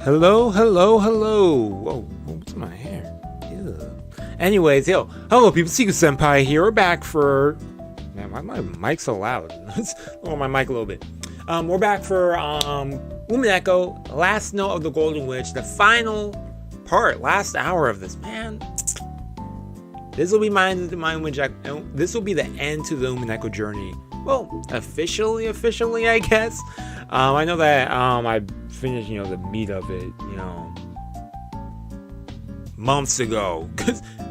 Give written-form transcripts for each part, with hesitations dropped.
Hello, hello, hello. Whoa, what's my hair? Ew. Anyways, hello people, Seku-Senpai here. We're back for... Man, why my mic's so loud? Let's lower my mic a little bit. We're back for Umineko, Last Note of the Golden Witch, the final part, last hour of this. Man, this will be this will be the end to the Umineko journey. Well, officially, I guess. I know that I finished, the meat of it, months ago,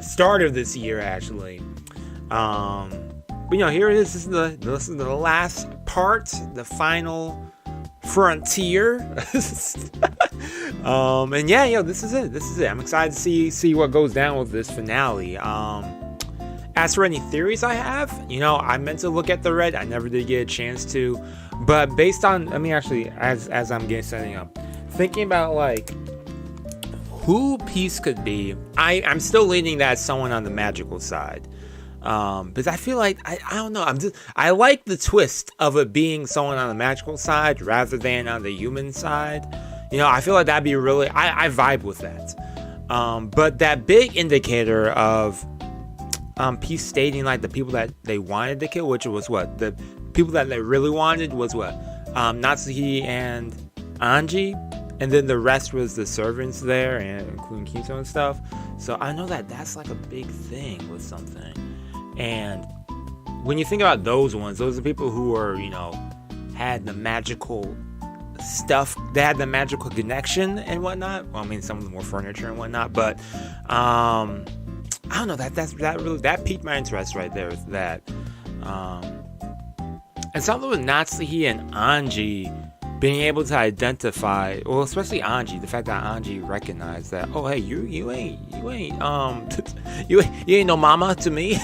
start of this year actually. But here it is. This is the last part, the final frontier. And yeah, this is it. I'm excited to see what goes down with this finale. As for any theories I have, I meant to look at the red. I never did get a chance to. But based on, as I'm setting up, thinking about like who Peace could be, I'm still leaning that someone on the magical side. Because I feel like I don't know. I like the twist of it being someone on the magical side rather than on the human side. I feel like that'd be really I vibe with that. But that big indicator of Peace stating like the people that they wanted to kill, which was what the people that they really wanted was what Natsuhi and Anji, and then the rest was the servants there, and including Kiso and stuff. So I know that that's like a big thing with something. And when you think about those ones, those are people who are had the magical stuff, they had the magical connection and whatnot. Well, some of them were furniture and whatnot, but I don't know, that piqued my interest right there with that. And something with Natsuhi and Anji being able to identify, well, especially Anji, the fact that Anji recognized that, oh hey, you ain't you ain't no mama to me.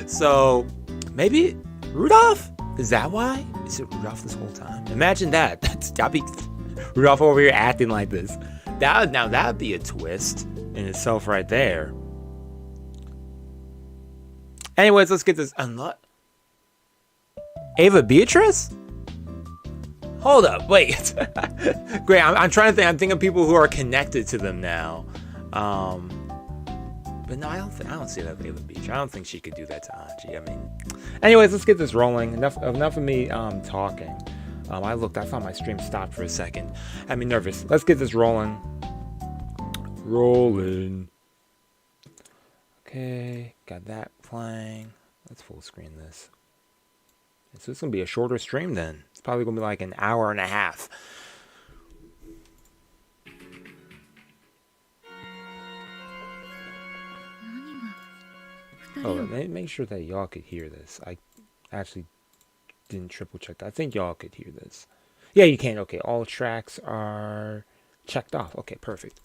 So maybe Rudolph? Is that why? Is it Rudolph this whole time? Imagine that. That'd be Rudolph over here acting like this. That'd be a twist in itself right there. Anyways, let's get this unlocked. Ava Beatrice? Hold up, wait. Great, I'm trying to think. I'm thinking of people who are connected to them now. But no, I don't see that with Ava Beatrice. I don't think she could do that to Anji. Anyways, let's get this rolling. Enough of me talking. I thought my stream stopped for a second. Had me nervous. Let's get this rolling. Rolling. Okay, got that playing. Let's full screen this. So it's going to be a shorter stream then. It's probably going to be like an hour and a half. Oh, make sure that y'all could hear this. I actually didn't triple check that. I think y'all could hear this. Yeah, you can. Okay, all tracks are checked off. Okay, perfect.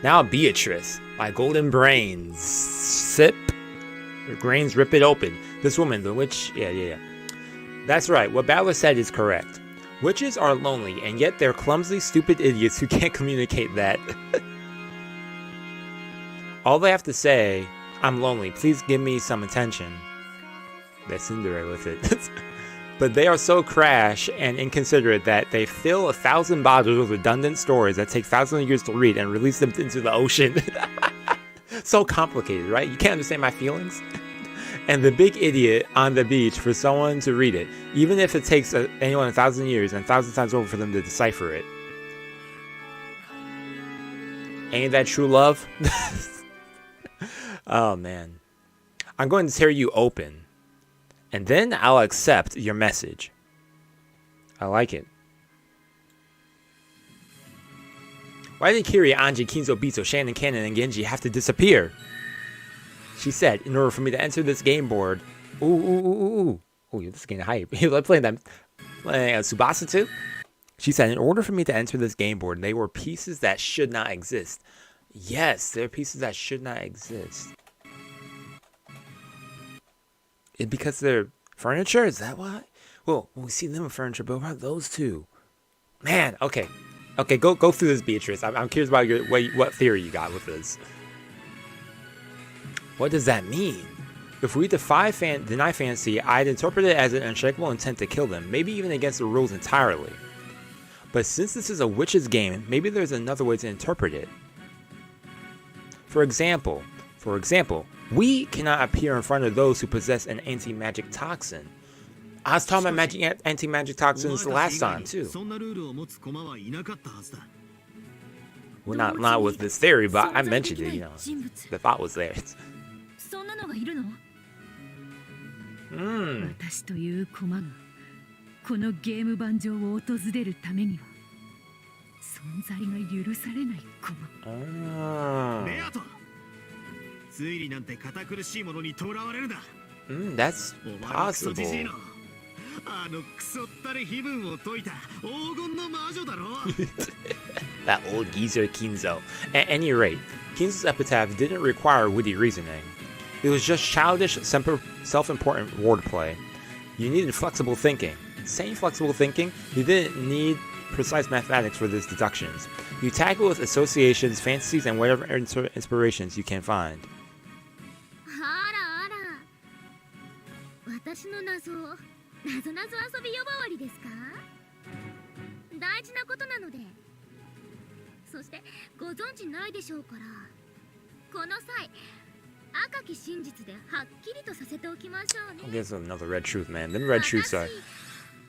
Now Beatrice, my golden brains. Sip. Your grains, rip it open. This woman, the witch. Yeah. That's right. What Battler said is correct. Witches are lonely, and yet they're clumsy, stupid idiots who can't communicate that. All they have to say, I'm lonely, please give me some attention. That's Cinderella with it. But they are so crash and inconsiderate that they fill 1,000 bottles with redundant stories that take thousands of years to read and release them into the ocean. So complicated, right? You can't understand my feelings? And the big idiot on the beach for someone to read it, even if it takes anyone 1,000 years and 1,000 times over for them to decipher it. Ain't that true love? Oh man. I'm going to tear you open. And then I'll accept your message. I like it. Why did Kiri, Anji, Kinzo, Bitsu, Shannon, Cannon, and Genji have to disappear? She said, in order for me to enter this game board... Ooh, this is getting hype. Let's play that. Tsubasa too? She said, in order for me to enter this game board, they were pieces that should not exist. Yes, they're pieces that should not exist. Because they're furniture? Is that why? Well, we see them in furniture, but what about those two? Man, okay. Okay, go through this, Beatrice. I'm curious about what theory you got with this. What does that mean? If we deny fantasy, I'd interpret it as an unshakable intent to kill them, maybe even against the rules entirely. But since this is a witch's game, maybe there's another way to interpret it. For example, we cannot appear in front of those who possess an anti-magic toxin. I was talking about anti-magic toxins last time too. Well, not with this theory, but I mentioned it, the thought was there. 私という駒がこのゲーム盤上を訪れるためには存在が許されない駒。ベアト、推理なんて堅苦しいものにとらわれるな。That's possible. あのクソったれ碑文を解いた黄金の魔女だろ。That old geezer Kinzo. At any rate, Kinzo's epitaph didn't require witty reasoning. It was just childish, self-important wordplay. You needed flexible thinking. Saying flexible thinking, you didn't need precise mathematics for these deductions. You tackle with associations, fantasies, and whatever inspirations you can find. 私の謎遊び呼ばわりですか？大事なことなので。そしてご存知ないでしょうから、この際赤き真実ではっきりとさせておきましょうね。I guess another red truth, man. Them red truths are.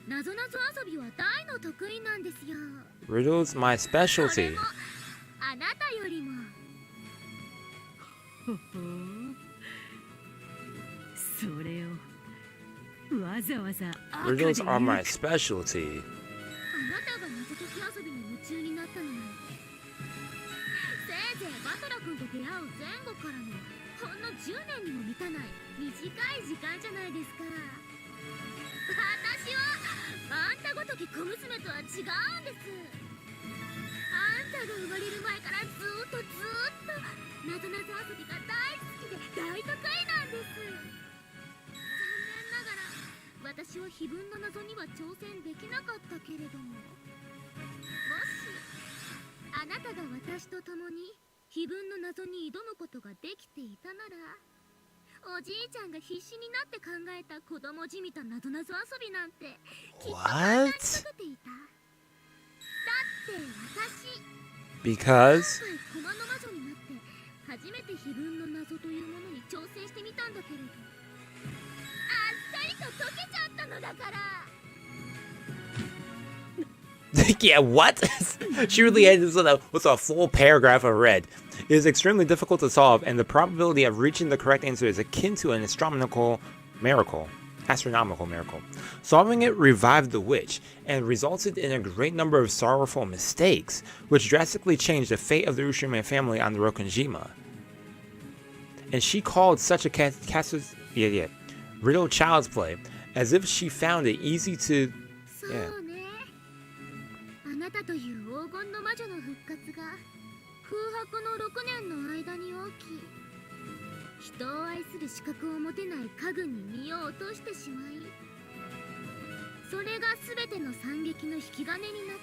謎遊びは大の得意なんですよ。Riddles my specialty. あなたよりも。それをわざわざ Riddles are my specialty. あなたが謎解き遊びに夢中になったのなんて、せいぜいバトラ君と出会う前後からのほんの10年にも満たない短い時間じゃないですか。私はあんたごとき小娘とは違うんです。あんたが生まれる前からずっと謎遊びが大好きで大得意なんです。私は碑文の謎には挑戦できなかったけれども、もしあなたが私と共に碑文の謎に挑むことができていたなら、おじいちゃんが必死になって考えた子供じみた謎遊びなんてきっと考え続けていた。だって私 Because 今回駒の魔女になって初めて碑文の謎というものに挑戦してみたんだけれど、Yeah, what? She really had this with a full paragraph of red. It is extremely difficult to solve, and the probability of reaching the correct answer is akin to an astronomical miracle. Solving it revived the witch, and resulted in a great number of sorrowful mistakes, which drastically changed the fate of the Ushiromiya family on the Rokkenjima. And she called such a riddle child's play, as if she found it easy to. Yeah. あなたという黄金の魔女の復活が空白の6年の間に起き、人を愛する資格を持てない家具に身を落としてしまい、それが全ての惨劇の引き金になっ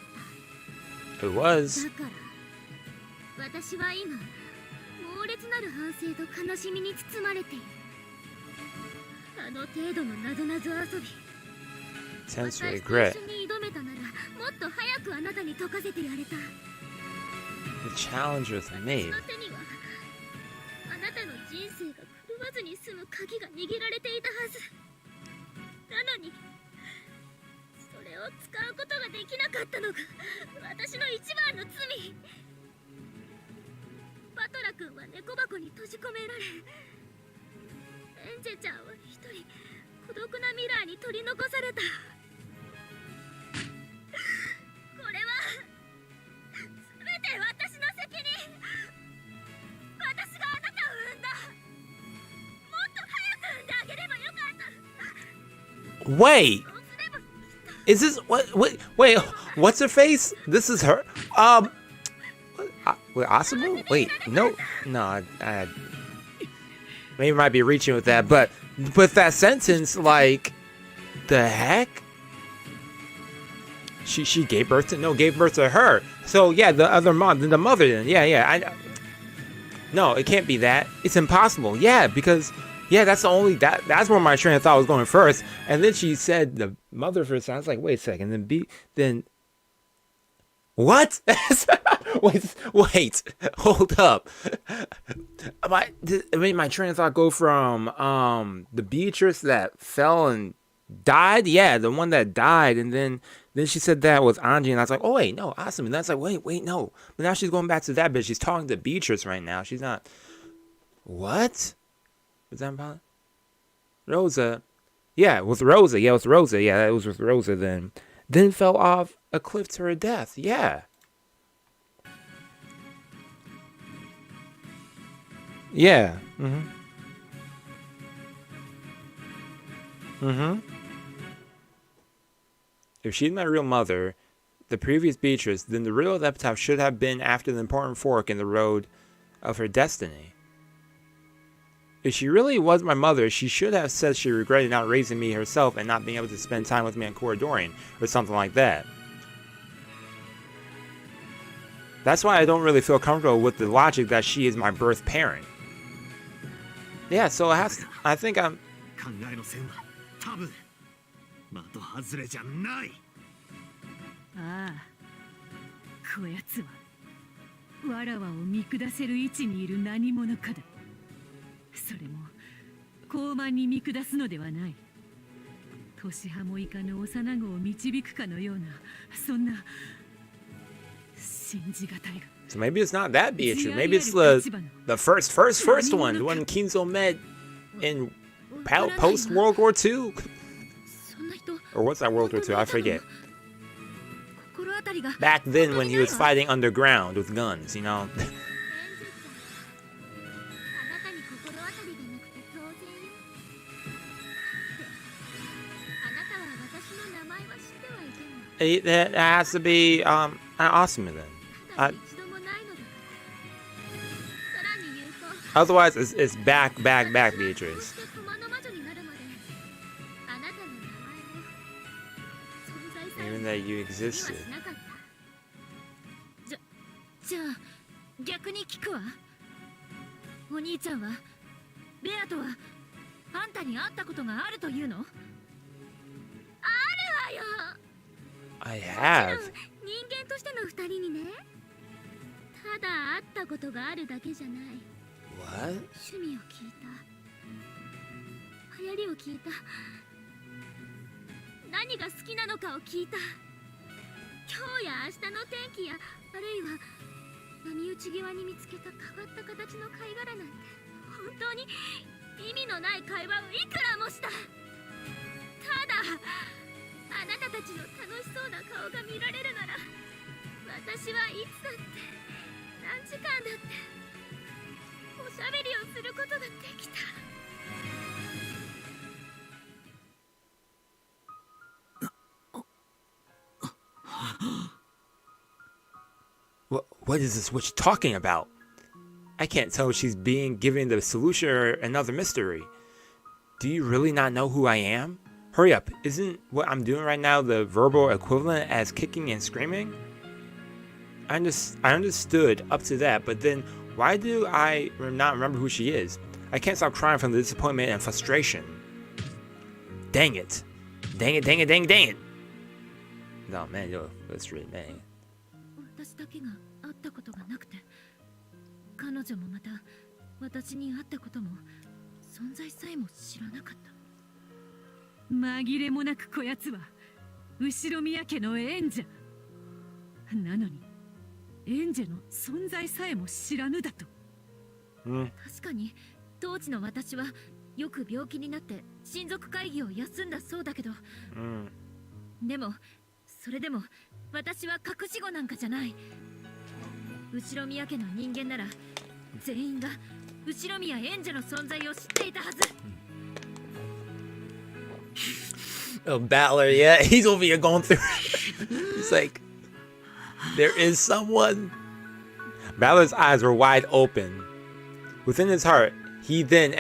た。 It was. だから私は今猛烈なる反省と悲しみに包まれている。あの程度の謎遊び、 Tense 私と regret. 一緒に挑めたならもっと早くあなたに解かせてやれた。 The challenge with me. 私の手にはあなたの人生が狂わずに済む鍵が握られていたはず。なのにそれを使うことができなかったのが私の一番の罪。バトラ君は猫箱に閉じ込められ、エンジェちゃんは一人孤独な未来に取り残された。これは全て私の責任。私があなたを産んだ。もっと早く産んであげればよかった。 Wait, is this wait, what's her face? This is her. Wait, Asamu? Wait, no, I maybe I might be reaching with that, but that sentence, like, the heck? She gave birth to gave birth to her. So yeah, the other mom, the mother then. Yeah. No, it can't be that. It's impossible. Yeah, because that's the only that's where my train of thought was going first. And then she said the mother first. I was like, wait a second. Then what? wait, hold up. My train of thought go from the Beatrice that fell and died. Yeah, the one that died, and then she said that was Anji, and I was like, oh wait, no, awesome. And that's like, wait, no. But now she's going back to that bitch. She's talking to Beatrice right now. She's not. What? Was that about Rosa? Yeah, with Rosa. Yeah, with Rosa. Yeah, it was with Rosa. Then fell off a cliff to her death. Yeah. Yeah. If she's my real mother, the previous Beatrice, then the riddle of the epitaph should have been after the important fork in the road of her destiny. If she really was my mother, she should have said she regretted not raising me herself and not being able to spend time with me on Corridorian, or something like that. That's why I don't really feel comfortable with the logic that she is my birth parent. Yeah, so I think I'm... 考えの線は多分的外れじゃない。ああ、こやつはわらわを見下せる位置にいる何者かだ。それも高慢に見下すのではない。年派も以下の幼子を導くかのような、そんな信じがたいが。 So maybe it's not that Beatrice. Maybe it's the first one, the one Kinzo met in post World War II. Or what's that World War II? I forget. Back then when he was fighting underground with guns, you know. That has to be awesome then. Otherwise, it's back, Beatrice. Even that you existed. じゃあ逆に聞くわ。お兄ちゃんはベアとはあんたに会ったことがあるというの？あるわよ。I have. 人間としての二人にね。ただ会ったことがあるだけじゃない。 What? 趣味を聞いた。流行りを聞いた。何が好きなのかを聞いた。今日や明日の天気やあるいは波打ち際に見つけた変わった形の貝殻なんて本当に意味のない会話をいくらもした。ただあなたたちの楽しそうな顔が見られるなら私はいつだって何時間だっておしゃべりをすることができた。 What is this witch talking about? I can't tell if she's given the solution or another mystery. Do you really not know who I am? Hurry up, isn't what I'm doing right now the verbal equivalent as kicking and screaming? I understood up to that, but then why do I not remember who she is? I can't stop crying from the disappointment and frustration. Dang it. Dang it. No, man, yo, that's really dang. 私だけが会ったことがなくて、彼女もまた私に会ったことも存在さえも知らなかった。紛れもなくこやつは後宮家の縁者。なのに縁者の存在さえも知らぬだと。確かに当時の私はよく病気になって親族会議を休んだそうだけど、でもそれでも私は隠し子なんかじゃない。後宮家の人間なら全員が後宮縁者の存在を知っていたはず。Oh, Battler, yeah, he's over here going through. He's like, there is someone. Battler's eyes were wide open. Within his heart, he then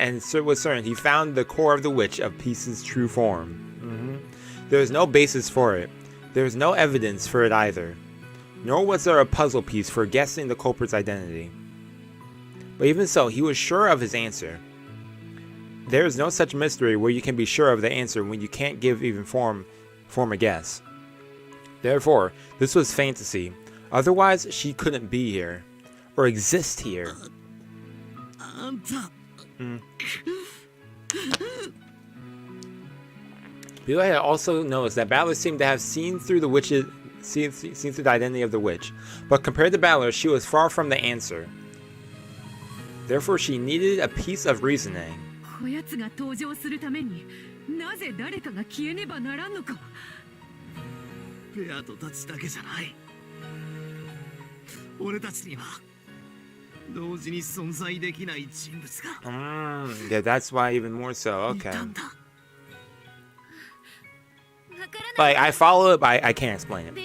was certain he found the core of the witch of Peace's true form. There was no basis for it. There was no evidence for it either, nor was there a puzzle piece for guessing the culprit's identity. But even so, he was sure of his answer. There is no such mystery where you can be sure of the answer when you can't even form a guess. Therefore, this was fantasy. Otherwise, she couldn't be here, or exist here. People had also noticed that Balor seemed to have seen through the identity of the witch, but compared to Balor, she was far from the answer. Therefore, she needed a piece of reasoning. こやつが登場するためになぜ誰かが消えねばならんのか。ペアと立つだけじゃない。俺たちには同時に存在できない人物が。Yeah, that's why even more so. Okay. Like I follow it, but I can't explain it. 家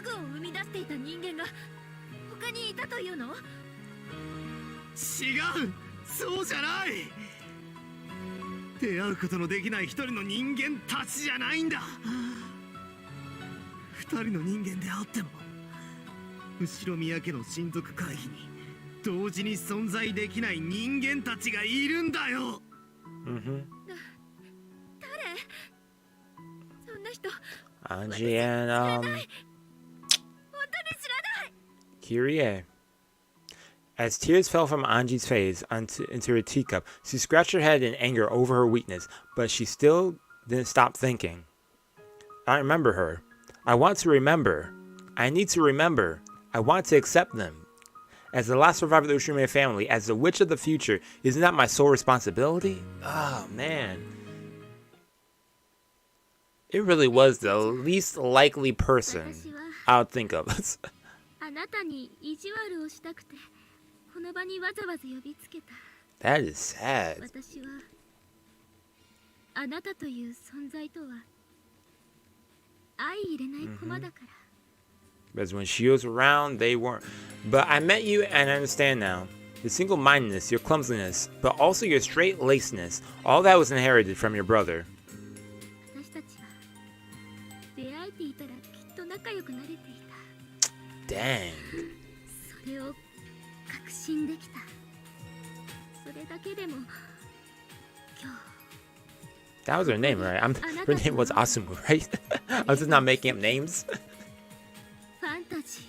具を生み出していた人間が他にいたというの？違う、そうじゃない。出会うことのできない一人の人間たちじゃないんだ。二人の人間であっても、後ろ宮家の親族会議に同時に存在できない人間たちがいるんだよ。誰？そんな人。Anji and Kyrie. As tears fell from Anji's face into her teacup, she scratched her head in anger over her weakness, but she still didn't stop thinking. I remember her. I want to remember. I need to remember. I want to accept them. As the last survivor of the Ushiromiya family, as the witch of the future, isn't that my sole responsibility? Oh, man. It really was the least likely person I would think of. あなたに意地悪をしたくてこの場にわざわざ呼びつけた。 That is sad. 私はあなたという存在とは相入れない駒だから。 Because when she was around, they weren't. But I met you and I understand now. Your single-mindedness, your clumsiness, but also your straight-lacedness, all that was inherited from your brother. 私たちは出会えていたらきっと仲良くなれていた。 Dang. それを確信できた。それだけでも今日。 That was her name, right? Her name was Asumu, right? I was just not making up names. ファンタジー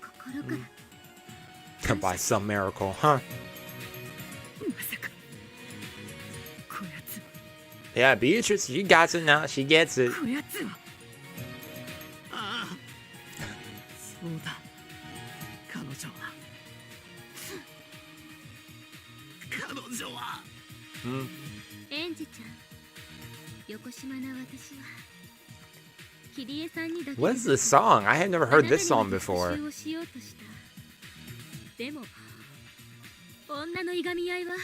を心から。 By some miracle, huh? まさかこやつ。 Yeah, Beatrice, you got it now. She gets it. こやつは。ああ、そうだ。彼女は。彼女は。エンジちゃん、横島な私は。キリエさんにだけ。 What's this song? I had never heard this song before. でも女のいがみ合いは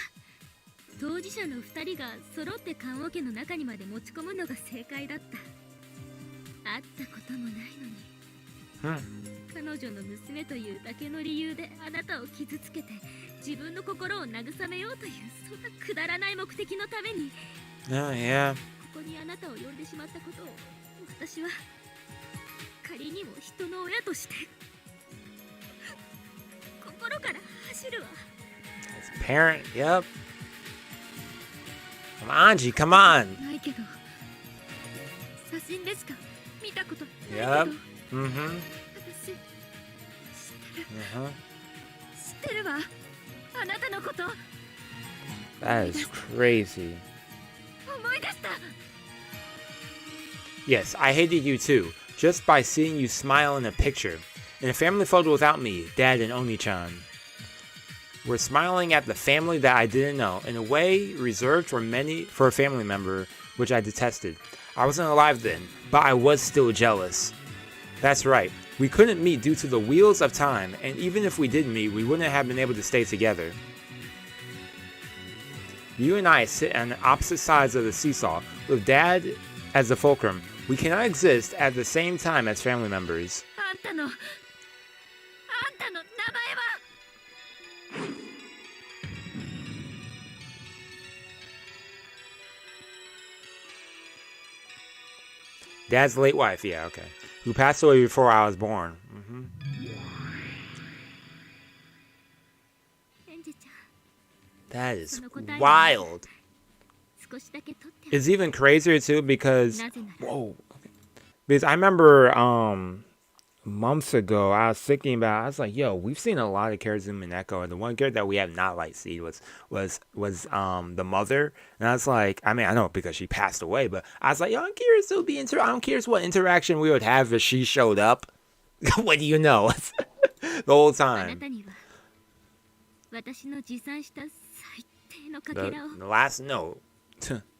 当事者の2人が揃って棺桶の中にまで持ち込むのが正解だった。会ったこともないのに、彼女の娘というだけの理由であなたを傷つけて自分の心を慰めようというそんなくだらない目的のために、 Oh, yeah. ここにあなたを呼んでしまったことを私は仮にも人の親として心から走るわ。 As a parent, yep. Come on, Anji, come on. ないけど写真でしか見たことないけど、 Yep. 私知ってるわ、あなたのこと。 That is crazy. 思い出した。 Yes, I hated you too, just by seeing you smile in a picture. In a family photo without me, Dad and Oni-chan. We're smiling at the family that I didn't know, in a way reserved for a family member, which I detested. I wasn't alive then, but I was still jealous. That's right, we couldn't meet due to the wheels of time, and even if we did meet, we wouldn't have been able to stay together. You and I sit on opposite sides of the seesaw, with Dad as the fulcrum. We cannot exist at the same time as family members. あんたの名前は。Dad's late wife, yeah, okay. Who passed away before I was born. Mm-hmm. エンジェちゃん That is wild. 少しだけ取って It's even crazier too because なぜなら whoa. Because I remember months ago I was thinking about I was like, yo, we've seen a lot of characters in Umineko, and the one character that we have not like seen was the mother. And I was like, I mean, I know because she passed away, but I was like, yo, I'm curious to be I'm curious what interaction we would have if she showed up. What do you know? The whole あな time. たには私の持参した最低のかけらを The last note.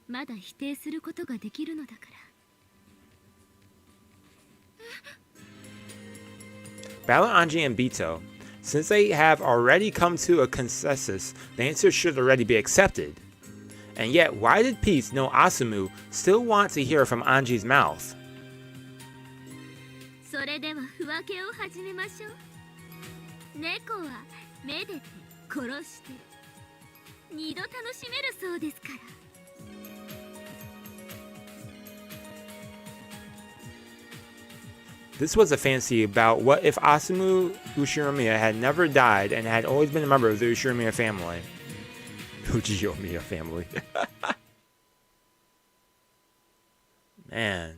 まだ否定することができるのだから Battle Anji and Bito. Since they have already come to a consensus, the answer should already be accepted. And yet, why did Peace, no Asumu, still want to hear from Anji's mouth? それでは不分けを始めましょう猫はめでて殺して二度楽しめるそうですから This was a fantasy about what if Asumu Ushiromiya had never died and had always been a member of the Ushiromiya family. Ushiromiya family. Man.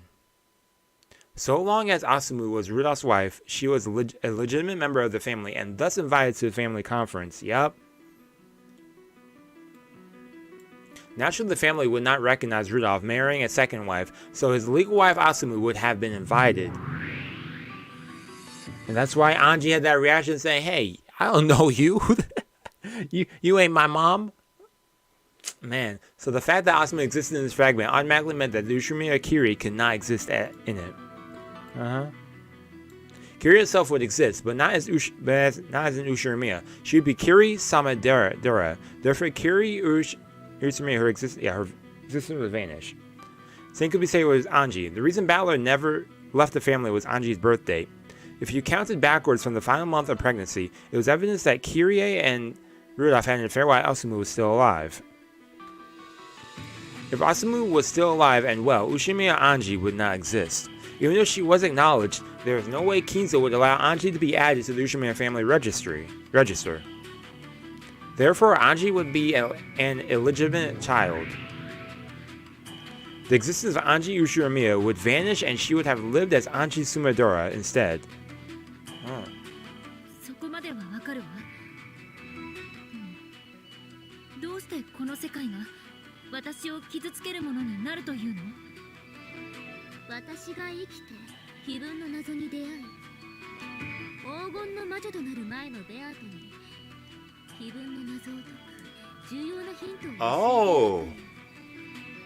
So long as Asumu was Rudolph's wife, she was a legitimate member of the family and thus invited to the family conference. Yup. Naturally, the family would not recognize Rudolph marrying a second wife, so his legal wife Asumu would have been invited. And that's why Anji had that reaction saying, hey, I don't know you. you ain't my mom. Man, so the fact that Asumu existed in this fragment automatically meant that the Ushiromiya Kiri could not exist in it. Kiri itself would exist, but not as an Ushiromiya. She would be Kiri Samadera. Therefore, Kiri Ushiromiya, her existence would vanish. Same could be said with Anji. The reason Battler never left the family was Anji's birth date. If you counted backwards from the final month of pregnancy, it was evidence that Kirie and Rudolph had an affair while Asumu was still alive. If Asumu was still alive and well, Ushiromiya Anji would not exist. Even though she was acknowledged, there is no way Kinzo would allow Anji to be added to the Ushiromiya family register. Therefore, Anji would be an illegitimate child. The existence of Anji Ushiromiya would vanish and she would have lived as Anji Sumadora instead. そこまではわかるわ、どうしてこの世界が私を傷つけるものになるというの私が生きて非分の謎に出会い黄金の魔女となる前のベアートに非分の謎を解く重要なヒントを Oh,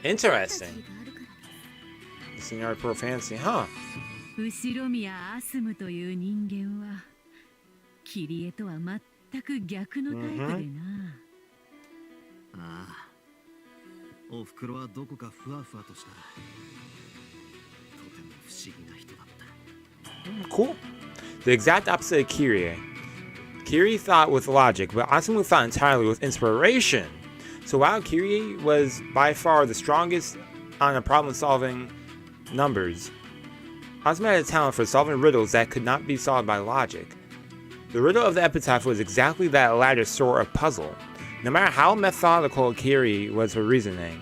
interesting. Scenario Pro Fantasy, huh? 後宮アスムという人間はキリエとは全く逆のタイプでな。ああ、おふくろはどこかふわふわとしたとても不思議な人だった。 Cool. The exact opposite of Kirie. Kirie thought with logic, but Asumu thought entirely with inspiration. So while Kirie was by far the strongest on a problem-solving numbers, Asumu had a talent for solving riddles that could not be solved by logic. The riddle of the epitaph was exactly that latter sort of puzzle. No matter how methodical Kirie was her reasoning,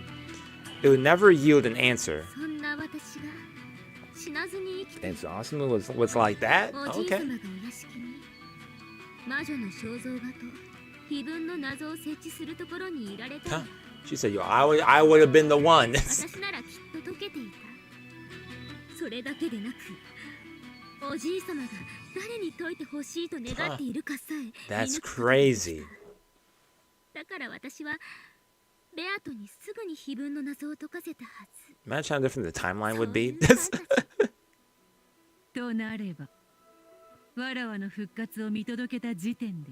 it would never yield an answer. And so Asumu was like that? Okay. Huh? She said, yo, I would have been the one. That's crazy. Imagine how different the timeline would be. となれば、わらわの復活を見届けた時点で、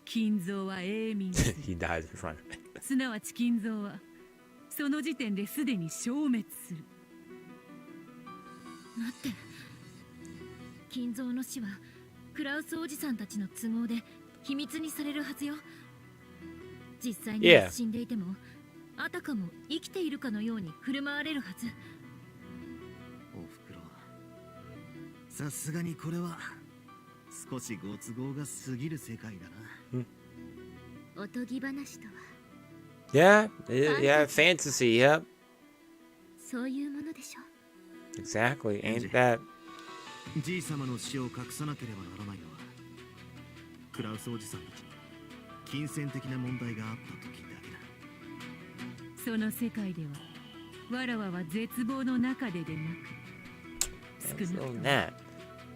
金蔵は永眠する。He died in front of me. すなわち金蔵は、その時点ですでに消滅する。待って、金蔵の死はクラウスおじさんたちの都合で秘密にされるはずよ。実際に死んでいても、あたかも生きているかのように振る舞われるはず。おさすがにこれは少しご都合が過ぎる世界だな。おとぎ話とは Yeah, yeah, fantasy, yep. そういうものでしょ。 Exactly, ain't that? じい様の死を隠さなければならないのはクラウスおじさんたちに金銭的な問題があった時だけだ。その世界ではわらわは絶望の中ででなく、少なくとも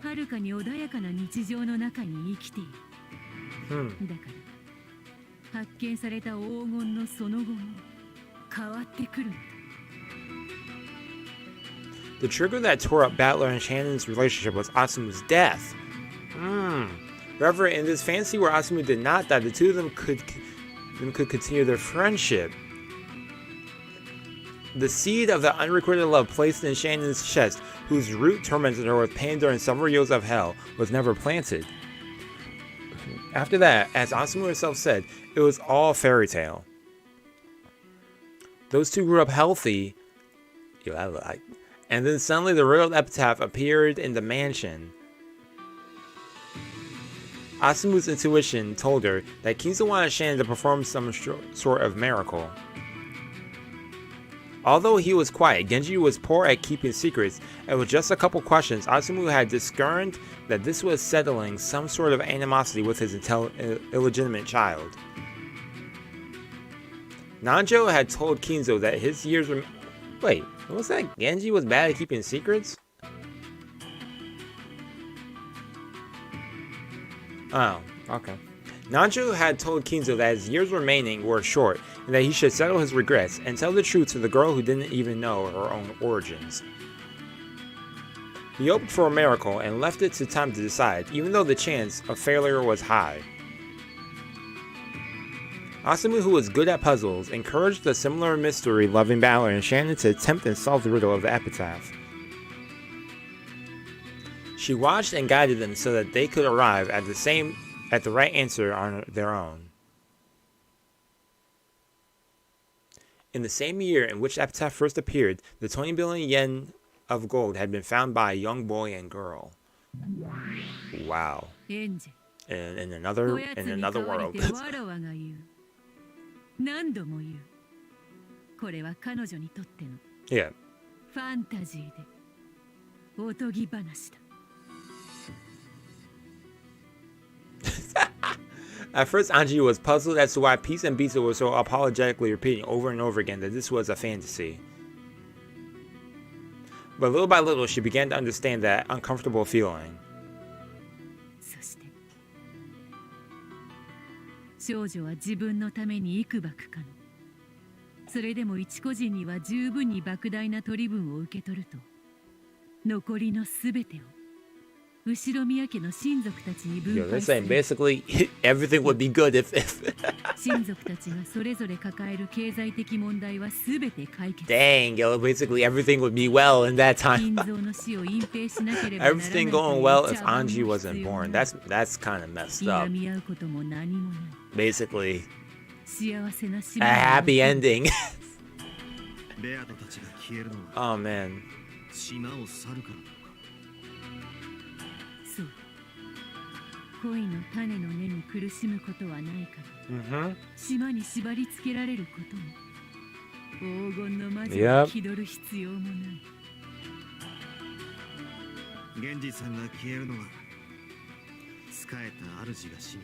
はるかに穏やかな日常の中に生きている。だから発見された黄金のその後も変わってくるんだ。The trigger that tore up Battler and Shannon's relationship was Asumu's death. However, in this fantasy where Asumu did not die, the two of them could continue their friendship. The seed of the unrequited love placed in Shannon's chest, whose root tormented her with pain during several years of hell, was never planted. After that, as Asumu herself said, it was all fairy tale. Those two grew up healthy. And then suddenly the riddled epitaph appeared in the mansion. Asumu's intuition told her that Kizu wanted Shannon to perform some sort of miracle. Although he was quiet, Genji was poor at keeping secrets, and with just a couple questions, Asumu had discerned that this was settling some sort of animosity with his illegitimate child. Nanjo had told Kinzo that his years were... Wait, what's that? Genji was bad at keeping secrets? Oh, okay. Nanjo had told Kinzo that his years remaining were short, and that he should settle his regrets and tell the truth to the girl who didn't even know her own origins. He hoped for a miracle and left it to time to decide, even though the chance of failure was high. Asumu, who was good at puzzles, encouraged the similar mystery-loving Battler and Shannon to attempt and solve the riddle of the epitaph. She watched and guided them so that they could arrive at the right answer on their own. In the same year in which the epitaph first appeared, the 20 billion yen of gold had been found by a young boy and girl. Wow. In another world. 何度も言う。これは彼女にとっての Yeah. ファンタジーでおとぎ話だ。At first, Anji was puzzled as to why Peace and Bisa were so apologetically repeating over and over again that this was a fantasy. But little by little, she began to understand that uncomfortable feeling. そして少女は自分のために幾ばくかの。それでも一個人には十分に莫大な取り分を受け取ると、残りのすべてをUshiromiya家の親族たちに分 They're 配す saying る。 basically everything would be good if 親族たちがそれぞれ抱える経済的問題はすべて解決。 Dang, yo, basically everything would be well in that time. 金蔵の死を隠蔽しなければならない Everything going well if Anji wasn't born. That's kind of messed い up. がみ合うことも何もない。 Basically, 幸せな a 島 happy ending. ベアトたちが消えるのは Oh man. 島を去るからだ。そう。恋の種の根に苦しむことはないから、 Mm-hmm. 島に縛り付けられることも黄金の魔女 Yep. を気取る必要もない。源氏さんが消えるのは仕えた主が死に、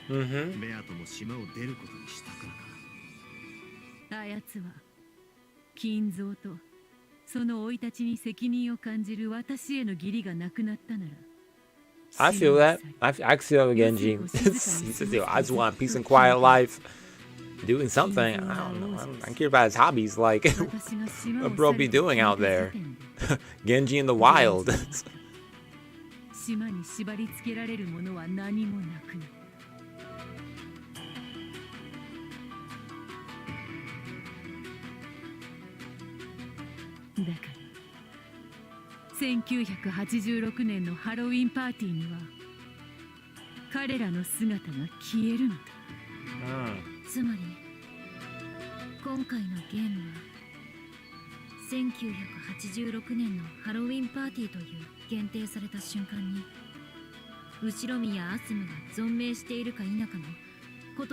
Mm-hmm. ベアトも島を出ることにしたからか。あやつは金蔵とその生い立ちに責任を感じる私への義理がなくなったなら I feel that. I feel that Genji. He says, yo, I just want peace and quiet life. Doing something. I don't know. I don't care about his hobbies. Like, what bro be doing out there? Genji in the wild. 島に縛り付けられるものは何もなくなる。だから1986年のハロウィンパーティーには彼らの姿が消えるのだ。つまり今回のゲームは1986年のハロウィンパーティーという限定された瞬間に後ろ宮アスムが存命しているか否かの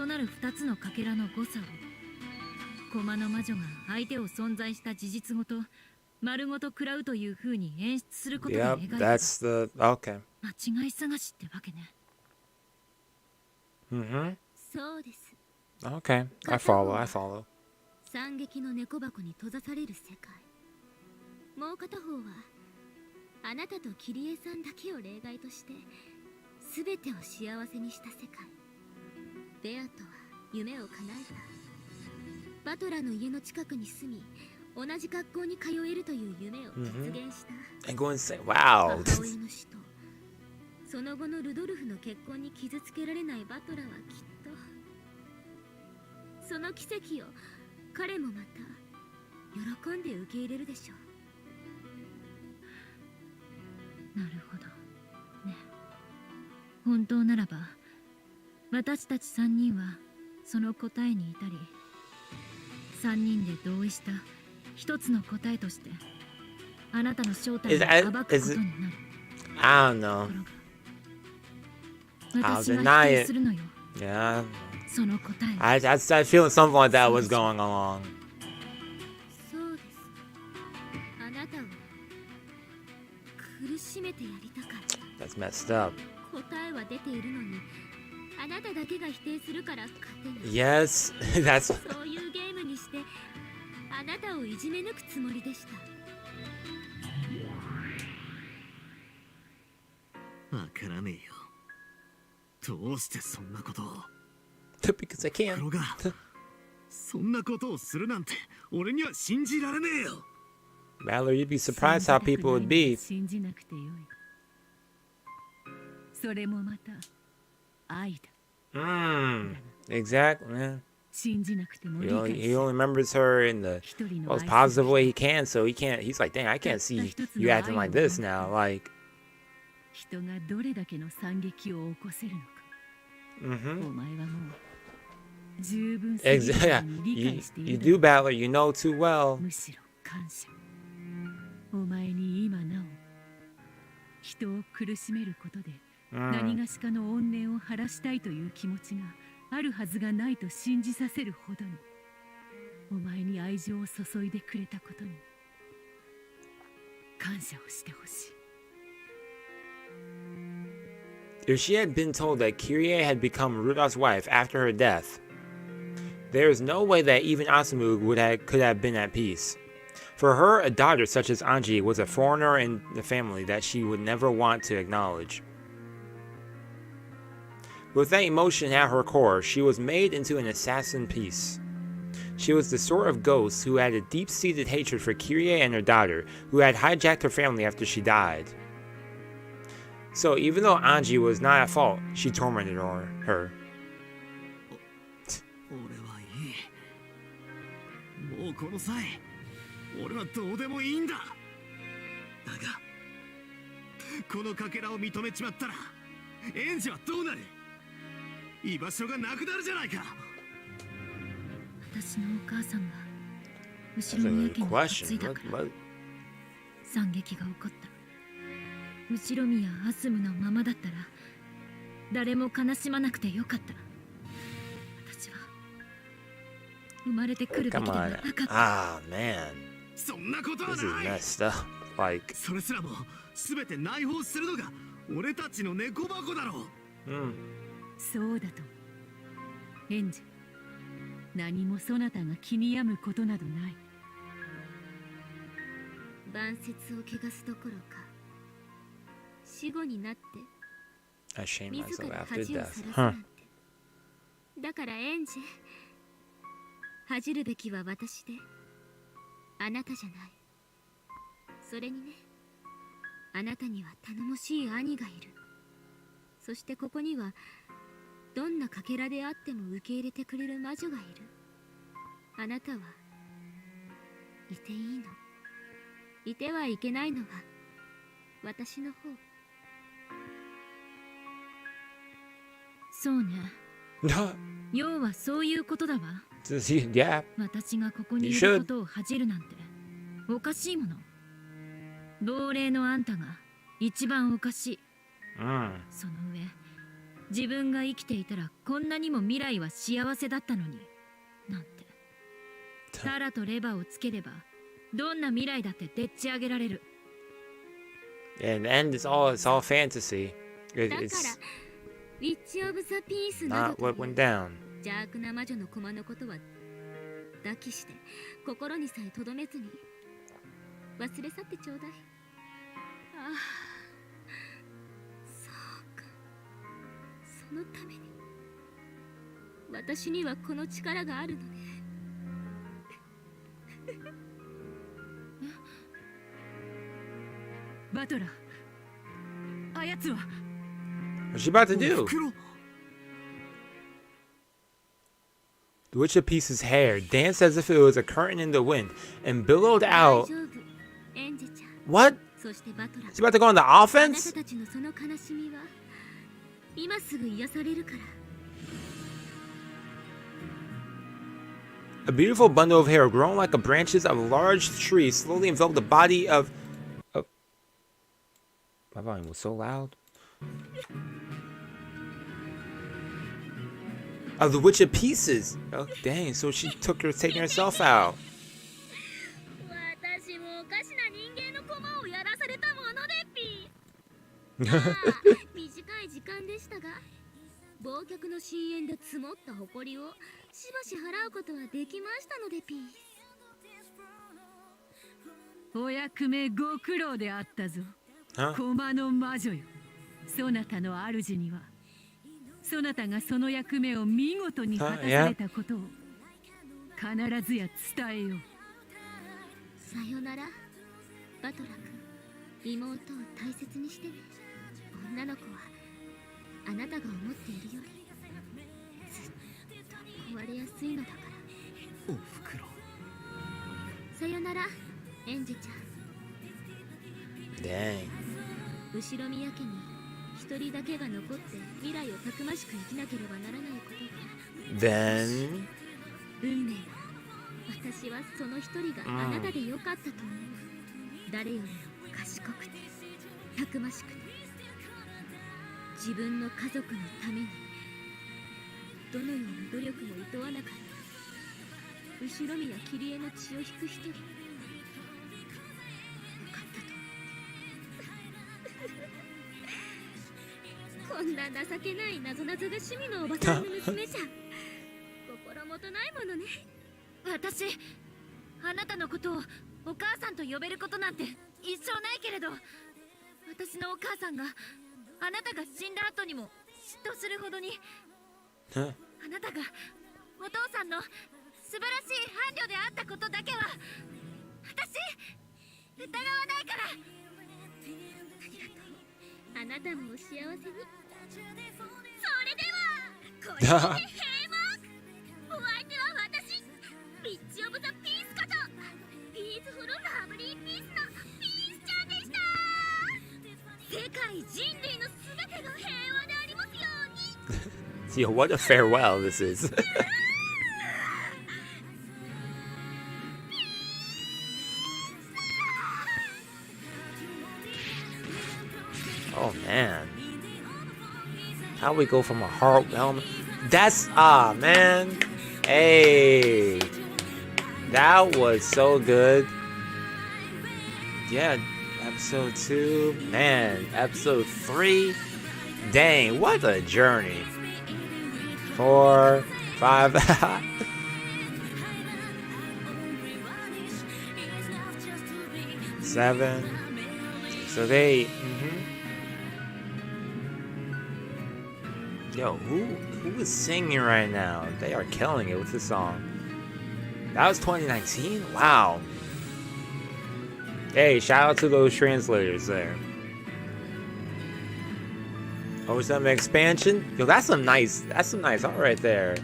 異なる2つのかけらの誤差を駒の魔女が相手を存在した事実ごと丸ごと食らうという風に演出することで描いた that's the okay. 間違い探しってわけね。そうです。 Okay, I follow. 惨劇の猫箱に閉ざされる世界。もう片方はあなたとキリエさんだけを例外として全てを幸せにした世界。ベアとは夢を叶えた。バトラの家の近くに住み同じ学校に通えるという夢を実現した。And go insane. 母 Wow. 親の死とその後のルドルフの結婚に傷つけられないバトラはきっとその奇跡を彼もまた喜んで受け入れるでしょう。なるほどね。本当ならば私たち3人はその答えに至り3人で同意した一つの答えとしてあなたの正体を暴くことになる。I don't know. 私は否定するのよ。 Yeah. その答え。 I started feeling something like that was going along. そうです。あなたを苦しめてやりたかった。 That's messed up. 答えは出ているのにあなただけが否定するから勝てない。 Yes, that's そういうゲームにしてあなたをいじめ抜くつもりでした。わからねえよ。どうしてそんなことを。 because I 黒 can. がそんなことをするなんて俺には信じられねえよ。 Mallory, you'd be surprised how people would be. 信じなくてよい。それもまた愛だ。Exactly, man. 信じなくても He 理 only, 解 he し only remembers her in the 一人の most 愛する positive way he can, so he can't. He's like, dang, I can't see you acting like this now. Like, 人がどれだけの惨劇を起こせるのか。お前はもう十分すぎるよ exactly. うに理 You, 解してい you る do, Battler. You know too well. むしろ感謝。お前に今なお人を苦しめることで何がしかの怨念を晴らしたいという気持ちがあるはずがないと信じさせるほどにお前に愛情を注いでくれたことに感謝をしてほしい。 If she had been told that Kyrie had become Rudolph's wife after her death, there is no way that even Asumu could have been at peace. For her, a daughter such as Anji was a foreigner in the family that she would never want to acknowledge. With that emotion at her core, she was made into an assassin piece. She was the sort of ghost who had a deep-seated hatred for Kyrie and her daughter, who had hijacked her family after she died. So even though Anji was not at fault, she tormented her. 俺はいい。もうこの際俺はどうでもいいんだ。だがこのかけらを認めちまったらエンジはどうなる。居場所がなくなるじゃないか。私のお母さんが That's 後 a ろ宮 good 家に嫁い question. だから What? 惨劇が起こった。後ろ宮アスムのままだったら誰も悲しまなくてよかった。私は生まれてくるべき Come では on. なかった。 Ah, man. そんなことは This is ない。 messed up. Like, それすらも全て内包するのが俺たちの猫箱だろう。そうだとエンジェ何もそなたが気に病むことなどない。晩節を汚すどころか死後になって I shame 自 myself ら after 恥を death. さらす Huh. なんて。だからエンジェ恥じるべきは私であなたじゃない。それにね、あなたには頼もしい兄がいる。そしてここにはどんなかけらであっても受け入れてくれる魔女がいる。あなたはいていいの。いてはいけないのは私の方。そうね。要はそういうことだわ。Yeah. 私がここにい You る should. ことを恥じるなんておかしいもの。亡霊のあんたが一番おかしい。その上、自分が生きていたらこんなにも未来は幸せだったのになんて。タラとレバーをつければどんな未来だってでっち上げられる。In the end, it's all fantasy. だからウィッチ・オブ・ザ・ピース Not など what という went down. 邪悪な魔女の駒のことは抱きして心にさえとどめずに忘れ去ってちょうだい。ああ、そうか。そのために私にはこの力があるのね。バトラー、あやつは What's she about to do? 袋 The Witch of Peace's hair danced as if it was a curtain in the wind and billowed 大 out. 丈夫、エンジェちゃん。 What? そしてバトラー、 She's about to go on the あなた offense? たちのその悲しみは今すぐ癒されるから。 A beautiful bundle of hair grown like the branches of a large tree slowly enveloped the body of... My volume was so loud. Of the Witch of Pieces. Oh, dang. So she took her, taking herself out. 私もおかしな人間の駒をやらされたものでピー。さあ、短い時間でしたが、忘却の深淵で積もった誇りをしばし払うことはできましたのでピー。お役目ご苦労であったぞ。 Huh? 駒の魔女よ。そなたの主にはそなたがその役目を見事に果たされたことを必ずや伝えよう。さよなら、バトラ君。妹を大切にしてね。女の子はあなたが思っているよりずっと壊れやすいのだから。おふくろ。さよなら、エンジェちゃん。 Dang. 後ろ宮家に一人だけが残って未来をたくましく生きなければならないことが Then... 運命。私はその一人があなたでよかったと思う。誰よりも賢くてたくましくて自分の家族のためにどのような努力も厭わなかった。後ろ宮桐江の血を引く一人。よかったと。こんな情けない謎々が趣味のおばさんの娘じゃ心もとないものね。私、あなたのことをお母さんと呼べることなんて一生ないけれど、私のお母さんがあなたが死んだ後にも嫉妬するほどに、 Huh? あなたがお父さんの素晴らしい伴侶であったことだけは私疑わないから。あなたもお幸せに。それではこれで閉幕。お相手は私、ビッチ・オブ・ザ・ピースことピースフル・ラブリー・ピースのピースちゃんでした。世界人類のすべてが平和でありますように。 Yo, what a farewell this is. Oh man. How we go from a heartwarming? That's man. Hey. That was so good. Yeah, episode 2. Man, episode 3. Dang, what a journey. 4, 5. 7. So they. Yo, who is singing right now? They are killing it with this song. That was 2019? Wow. Hey, shout out to those translators there. Oh, some expansion? Yo, that's some nice art right there.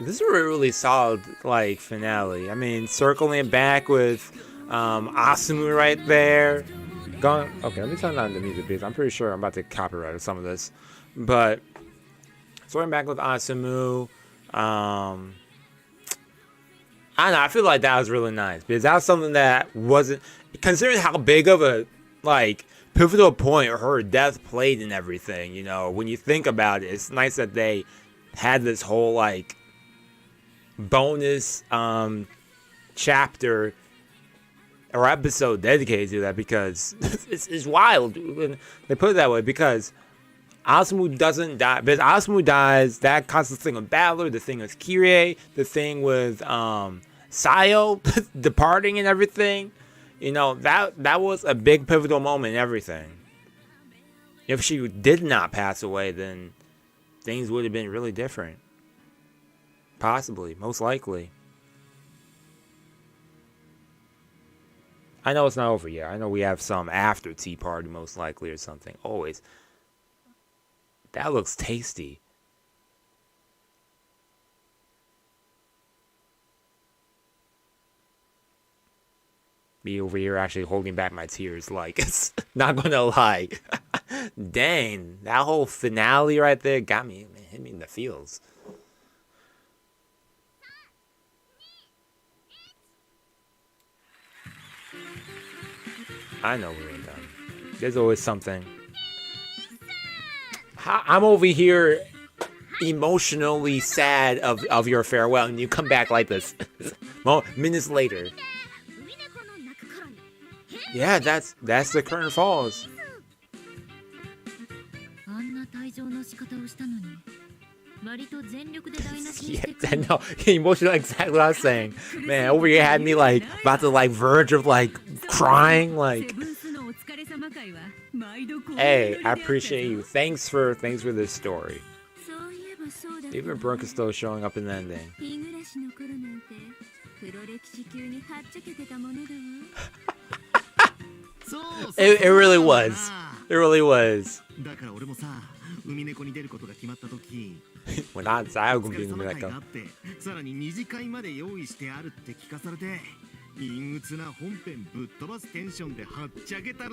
This is a really solid, like, finale. I mean, circling back with Asumu right there. Going, okay, let me turn down the music because I'm pretty sure I'm about to copyright some of this. But circling back with Asumu, I don't know, I feel like that was really nice because that was something that wasn't, considering how big of a like pivotal point her death played in everything. You know, when you think about it, it's nice that they had this whole like bonus chapter or episode dedicated to that because it's wild when they put it that way. Because Asumu doesn't die, but Asumu dies. That causes the thing with Battler, the thing with Kirie, the thing with Sayo departing and everything. You know, that was a big pivotal moment in everything. If she did not pass away, then things would have been really different. Possibly, most likely. I know it's not over yet. I know we have some after tea party, most likely, or something. Always. That looks tasty. Me over here actually holding back my tears, like, it's not gonna lie. Dang, that whole finale right there got me, man, hit me in the feels. I know we ain't done. There's always something. I'm over here emotionally sad of your farewell, and you come back like this. Minutes later. Yeah, that's the current falls. Yeah, I know. Emotional, exactly what I was saying. Man, over here had me like about to like verge of like crying. Like, hey, I appreciate you. Thanks for this story. Even Brooke is still showing up in the ending. It really was. It really was. When I say I'm gonna be Umineko.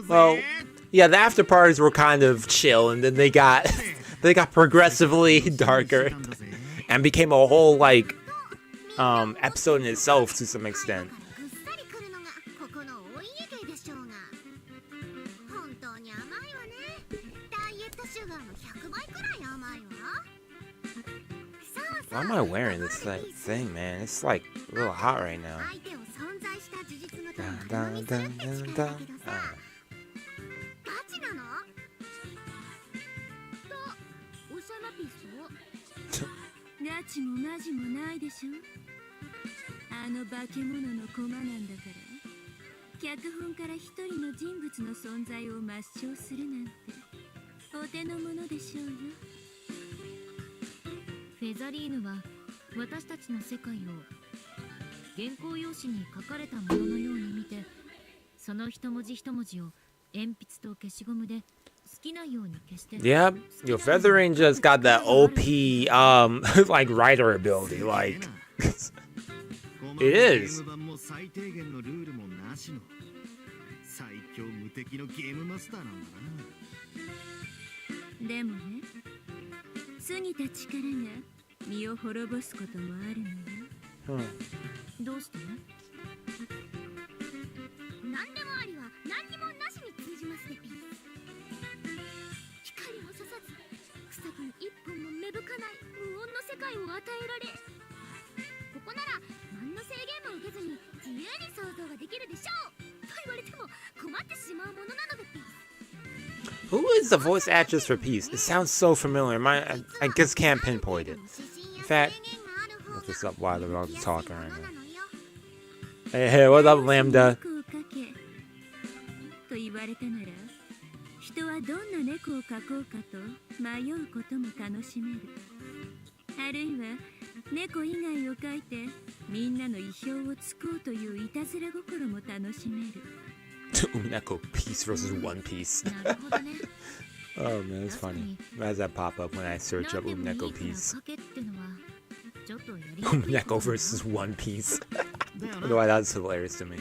Well, yeah, the after parties were kind of chill, and then they got progressively darker and became a whole like episode in itself to some extent. Why am I wearing this thing, man? It's like a little hot right now. Dun, dun, dun, dun. Yeah, your Feathering just got that OP like writer ability, like it is. Who is the voice actress for Peace? It sounds so familiar. I just can't pinpoint it. In fact, look this up while they're all talking right now. Hey, what's up, Lambda? Umineko Peace versus One Piece. Oh man, it's funny. Why does that pop up when I search up Umineko Peace? Umineko versus One Piece. I don't know why that's hilarious to me.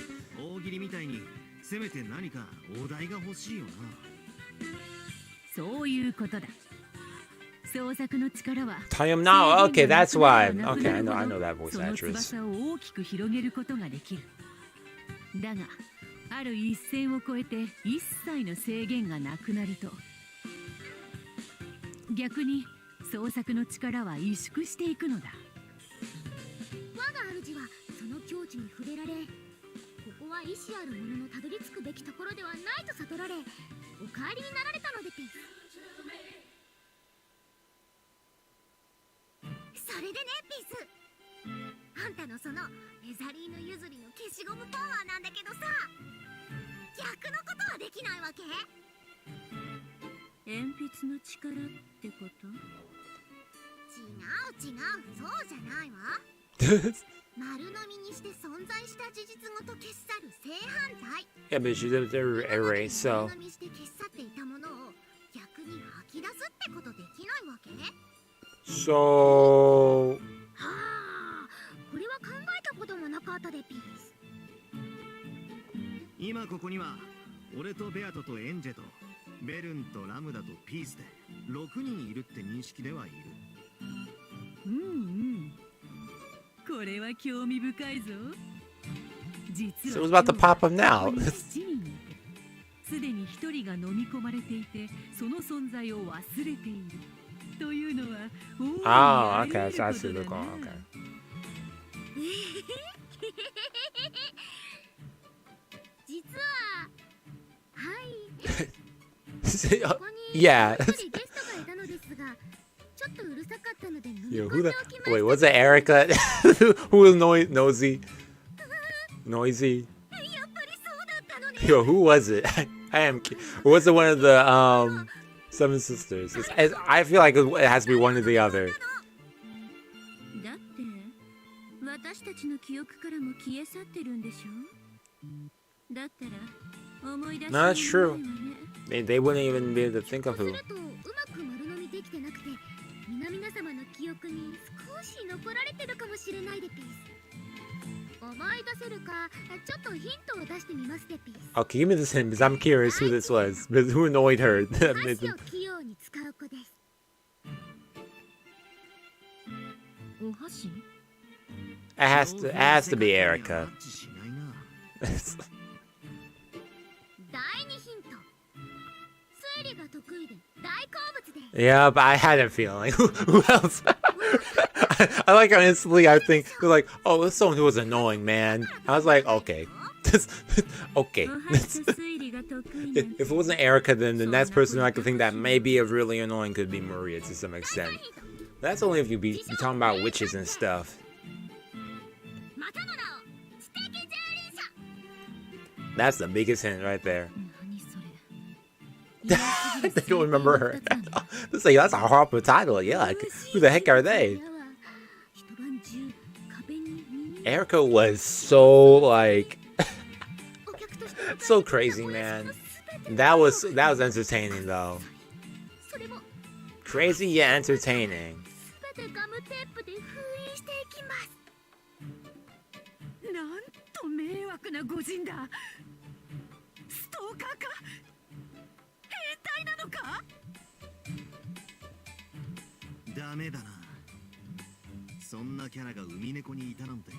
創作の力は Time now. Okay, that's why. Okay, I know that voice その actress. 翼を大きく広げることができる。だがある一線を越えて一切の制限がなくなると逆に創作の力は萎縮していくのだ。我が主はその境地に触れられ、ここは意志ある者のたどり着くべきところではないと悟られ、お帰りになられたのでピース。それでねピース、あんたのそのメザリーヌ譲りの消しゴムパワーなんだけどさ、逆のことはできないわけ？鉛筆の力ってこと？違う、そうじゃないわ。丸飲みにして存在した事実ごと消し去る正反対。Yeah, but she did erase, so. 丸飲みして消し去っていたものを逆に吐き出すってことできないわけ？ So. はあ、これは考えたこともなかったでピース。今ここには俺とベアトとエンジェとベルンとラムダとピースで6人いるって認識ではいる。うんうん。これは興味深いぞ。実 So it was は about to pop up now. すでに一人が飲み込まれていて、その存在を忘れているというのは大いに Oh, あり okay. 得 So I る see こと the だ call. な。 Okay. 実ははい。 ここに Yeah. 一人ゲストがいたのですが、ちょっとうるさかったので飲み Yo, 込 who んで the? おきました。 Wait, was it Erica? Who was nosy? Noisy? やっぱりそうだったのね。 Yo, who was it? I am. Or was it one of the Seven Sisters? I feel like it has to be one or the other. だって私たちの記憶からも消え去ってるんでしょ。だったら思い出し No, that's true. They wouldn't even be able to think of す who. るとうまく丸飲みできてなくて、皆様の記憶に少し残られてるかもしれないでピース。思い出せるか、ちょっとヒントを出してみますでピース。 Okay, give me this hint because I'm curious who this was. Because who annoyed her? 箸を器用に使う子です。お箸？ It has to be Erica. 第二ヒント。推理が得意で大好物で。 Yeah, but I had a feeling. Who else? I like how instantly I think they're like, oh, it's someone who was annoying, man. I was like, okay. Okay. お箸と推理が得意なんて If it wasn't Erica, then the next person I could think that may be really annoying could be Maria to some extent. That's only if you be talking about witches and stuff. またの名を知的従輪者。 That's the biggest hint right there. 何それ。 They don't remember her. It's like, that's a horrible title. Yuck. Who the heck are they? Erica was so like so crazy, man. That was entertaining though. Crazy yet entertaining. 全てガムテープで封印していきます。なんと迷惑な御人だ。ストーカーか？変態なのか？ダメだな。そんなキャラが海猫にいたなんて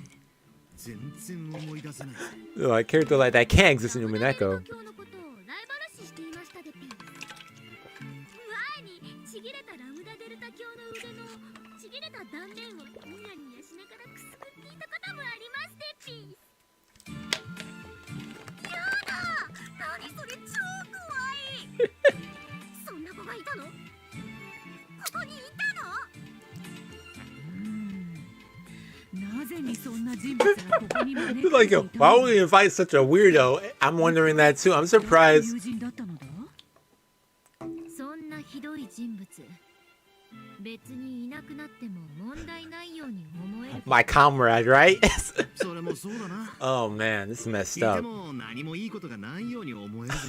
全然思い出せない。 A character like that can't exist in Umineko. 今日のことをライバル視していましたでピー。前にちぎれたラムダデルタ教の腕のちぎれた断面をニヤニヤしながらくすぐっていたこともありますでピー。やだ、何それ超怖い。そんな子がいたの？ここにいたの？なぜにそんな人物がここに招かれてい Like, た yo, の？ why would we invite such a weirdo? I'm wondering that too. I'm surprised. 友人だったのだ？そんなひどい人物、別にいなくなっても問題ないように思える。 My comrade, right? それもそうだな。 Oh man, this is messed いて up. も何もいいことがないように思えるぜ。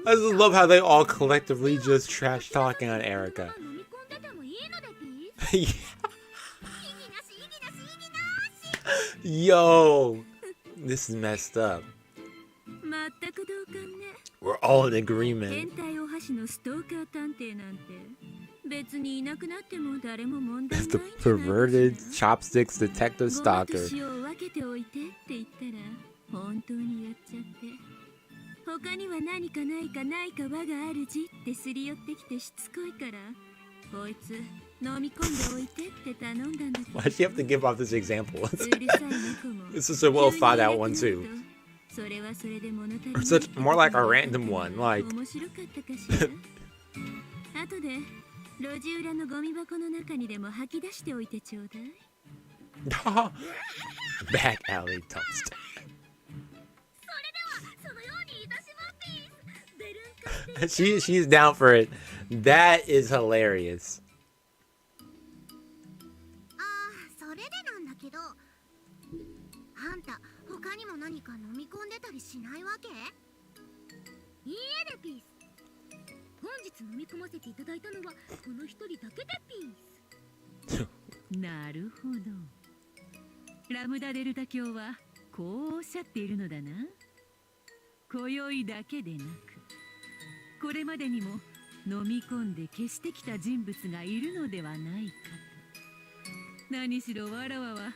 I just love how they all collectively just trash talking on Erica. 飲み込んでてもいいのでピー。 Yeah. 意義なし意義なし意義なし。 Yo, this is messed up. 全く同感ね。 We're all in 変 agreement. 態お箸のストーカー担偵なんて別にいなくなっても誰も問題ないん The じゃないかしら。 perverted chopsticks detective ごまと stalker. 塩を分けておいてって言ったら本当にやっちゃって、他には何かないかないか我が主ってすり寄ってきてしつこいから、こいつ飲み込んでおいてって頼んだんだけど、 Why does she have to give off this example? うるさい猫も This is a well thought out one too. それはそれで物足り Or ない such more like a random one, like 面白かったかしら。後で路地裏のゴミ箱の中にでも吐き出しておいてちょうだい。 back alley dumpster. それではそのようにいたしますピース。ベルンカ She's down for it. That is hilarious. ああ、それでなんだけど、あんた他にも何か飲み込んでたりしないわけ？いいえでピース。本日飲み込ませていただいたのはこの一人だけでピース。なるほど。ラムダデルタ教はこうおっしゃっているのだな。今宵だけでなく、これまでにも飲み込んで消してきた人物がいるのではないかと。何しろわらわは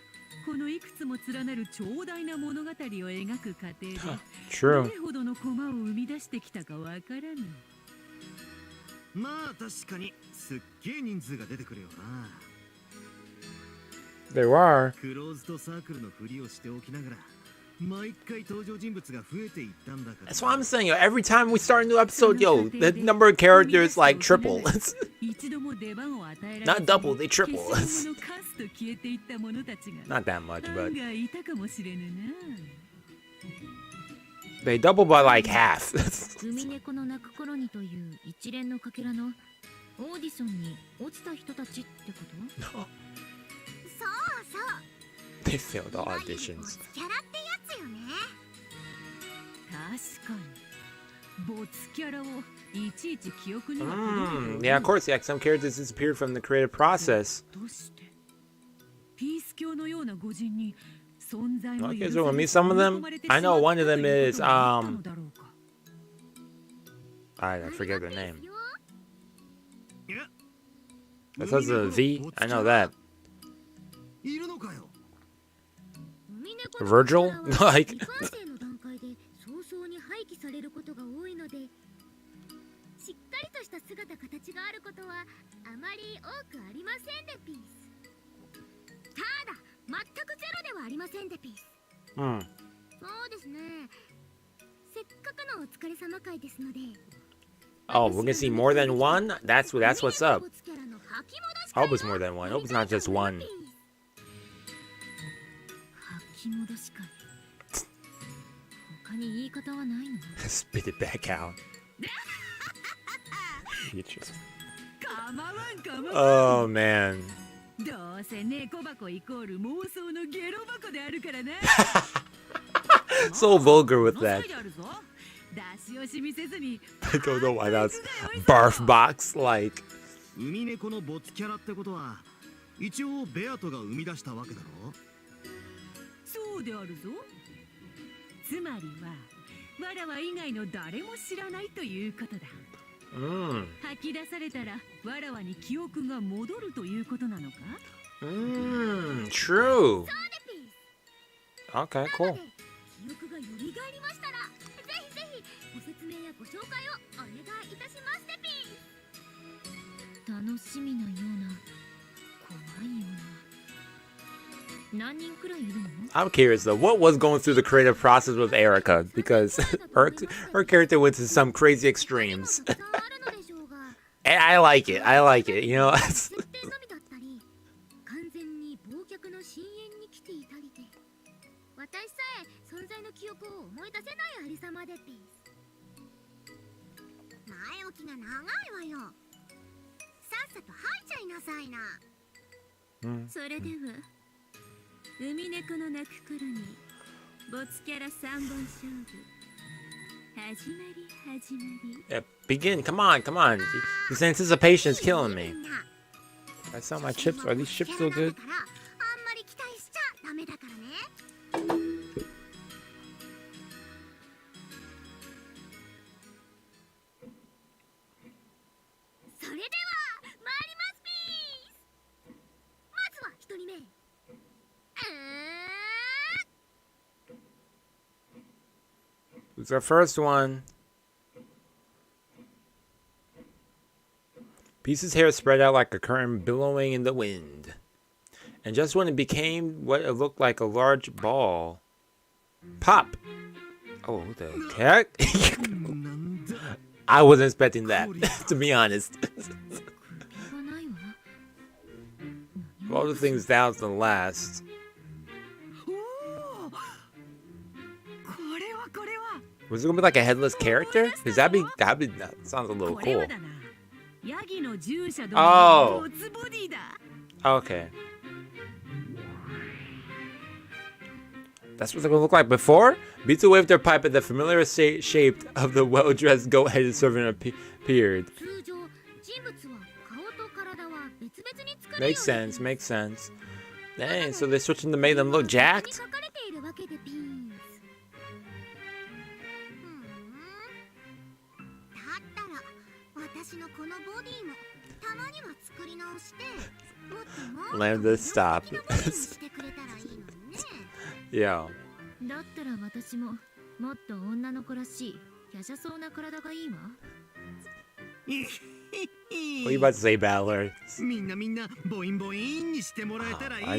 このいくつも連なる長大な物語を描く過程でど True. れほどの駒を生み出してきたかわからぬ。まあ確かにすっげえ人数が出てくるよな。 They were. クローズとサークルのふりをしておきながら毎回登場人物が増えていったんだから。 That's what I'm saying, yo. Every time we start a new episode, yo, the number of characters like triple. Not double, they triple. Not that much, but they double by like half. 海猫の鳴く頃にという一連のかけらのオーディションに落ちた人たちってこと？そうそう。 They failed all auditions. キャラってやつよね。確かに。ボツキャラをいちいち記憶には残る。 Yeah, of course, yeah. Some characters disappeared from the creative process. どうしてピース教のような御人に存在の Okay, so we'll meet some of them. I know one of them is I forget their name. That says a V. I know that. いるのかよ。 Virgil? Like 未完成の段階で早々に廃棄されることが多いので、しっかりとした姿形があることはあまり多くありませんでピース。ただ全くゼロではありませんでピース。そうですね。せっかくのお疲れ様会ですので。 Oh, we're gonna see more than one? That's what's up. I hope it's more than one. I hope it's not just one. 吐き戻し会。他に言い方はないの？ Spit it back out. Oh man. どうせ猫箱イコール妄想のゲロ箱であるからな。 So vulgar with that. I don't know why that's barf box like. 海猫のボツキャラってことは一応ベアトが生み出したわけだろ。そうであるぞ。つまりはわらわ以外の誰も知らないということだ。吐き出されたらわらわに記憶が戻るということなのか？ True. Okay, cool. 記憶がよみがえりましたら、ぜひぜひご説明やご紹介をお願いいたしますてピー。楽しみなような、怖いような。何人くらいいるの？ I'm curious though, what was going through the creative process with Erica? Because her character went to some crazy extremes. And I like it, you know? 私さえ存在の記憶を思い出せないありさまでピース。前置きが長いわよ。さっさと吐いちゃいなさいな。それでは海猫の鳴く頃にボツキャラ3本勝負始まり。Yeah, begin, come on. This anticipation is killing me. I saw my chips. Are these chips still good? Who's our first one? Pieces' hair spread out like a curtain billowing in the wind. And just when it became what it looked like a large ball. Pop! Oh, what the heck? I wasn't expecting that, to be honest. All the things down to the last. Was it gonna be like a headless character? Cause that sounds a little cool. Oh. Okay. That's what they're gonna look like before? Beetle waved their pipe at the familiar shape of the well-dressed goat-headed servant appeared. Makes sense, makes sense. Dang, so they're switching to make them look jacked? Lambda, stop. Yeah. What are you about to say, Battler? I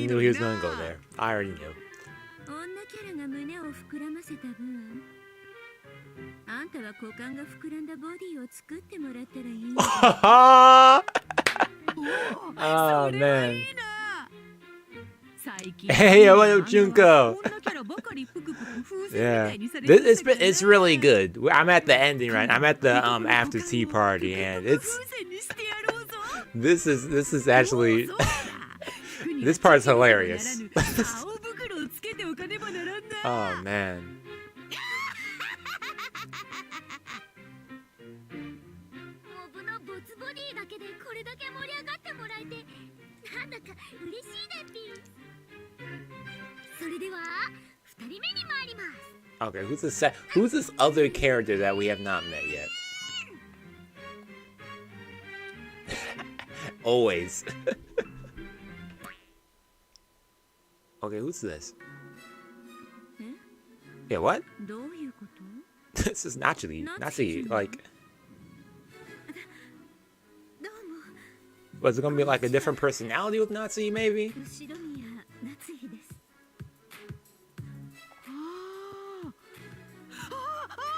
knew he was gonna go there. I already knew. Oh man. Hey, hello, Junko. Yeah, it's really good. I'm at the ending, right? I'm at the after tea party, and this is actually this part's hilarious. Oh man. Okay, who's this other character that we have not met yet? Always. Okay, who's this? Yeah, what? This is naturally, like... Was it gonna be like a different personality with Natsuki, maybe?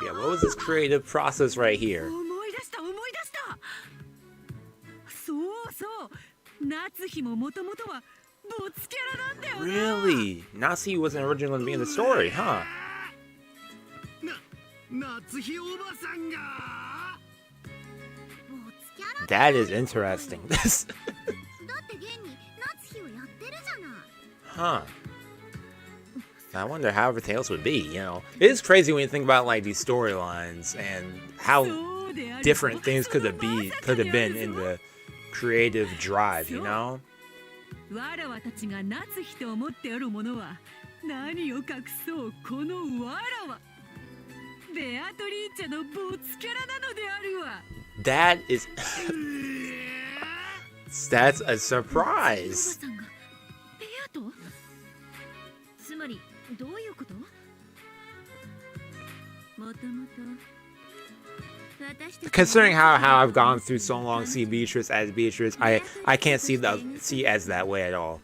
Yeah, what was this creative process right here? Really? Natsuki wasn't originally going to be in the story, huh? That is interesting. Huh. I wonder how everything else would be, you know. It is crazy when you think about like these storylines and how different things could have been in the creative drive, you know? That is that's a surprise. Considering how I've gone through so long see Beatrice as Beatrice, I can't see as that way at all.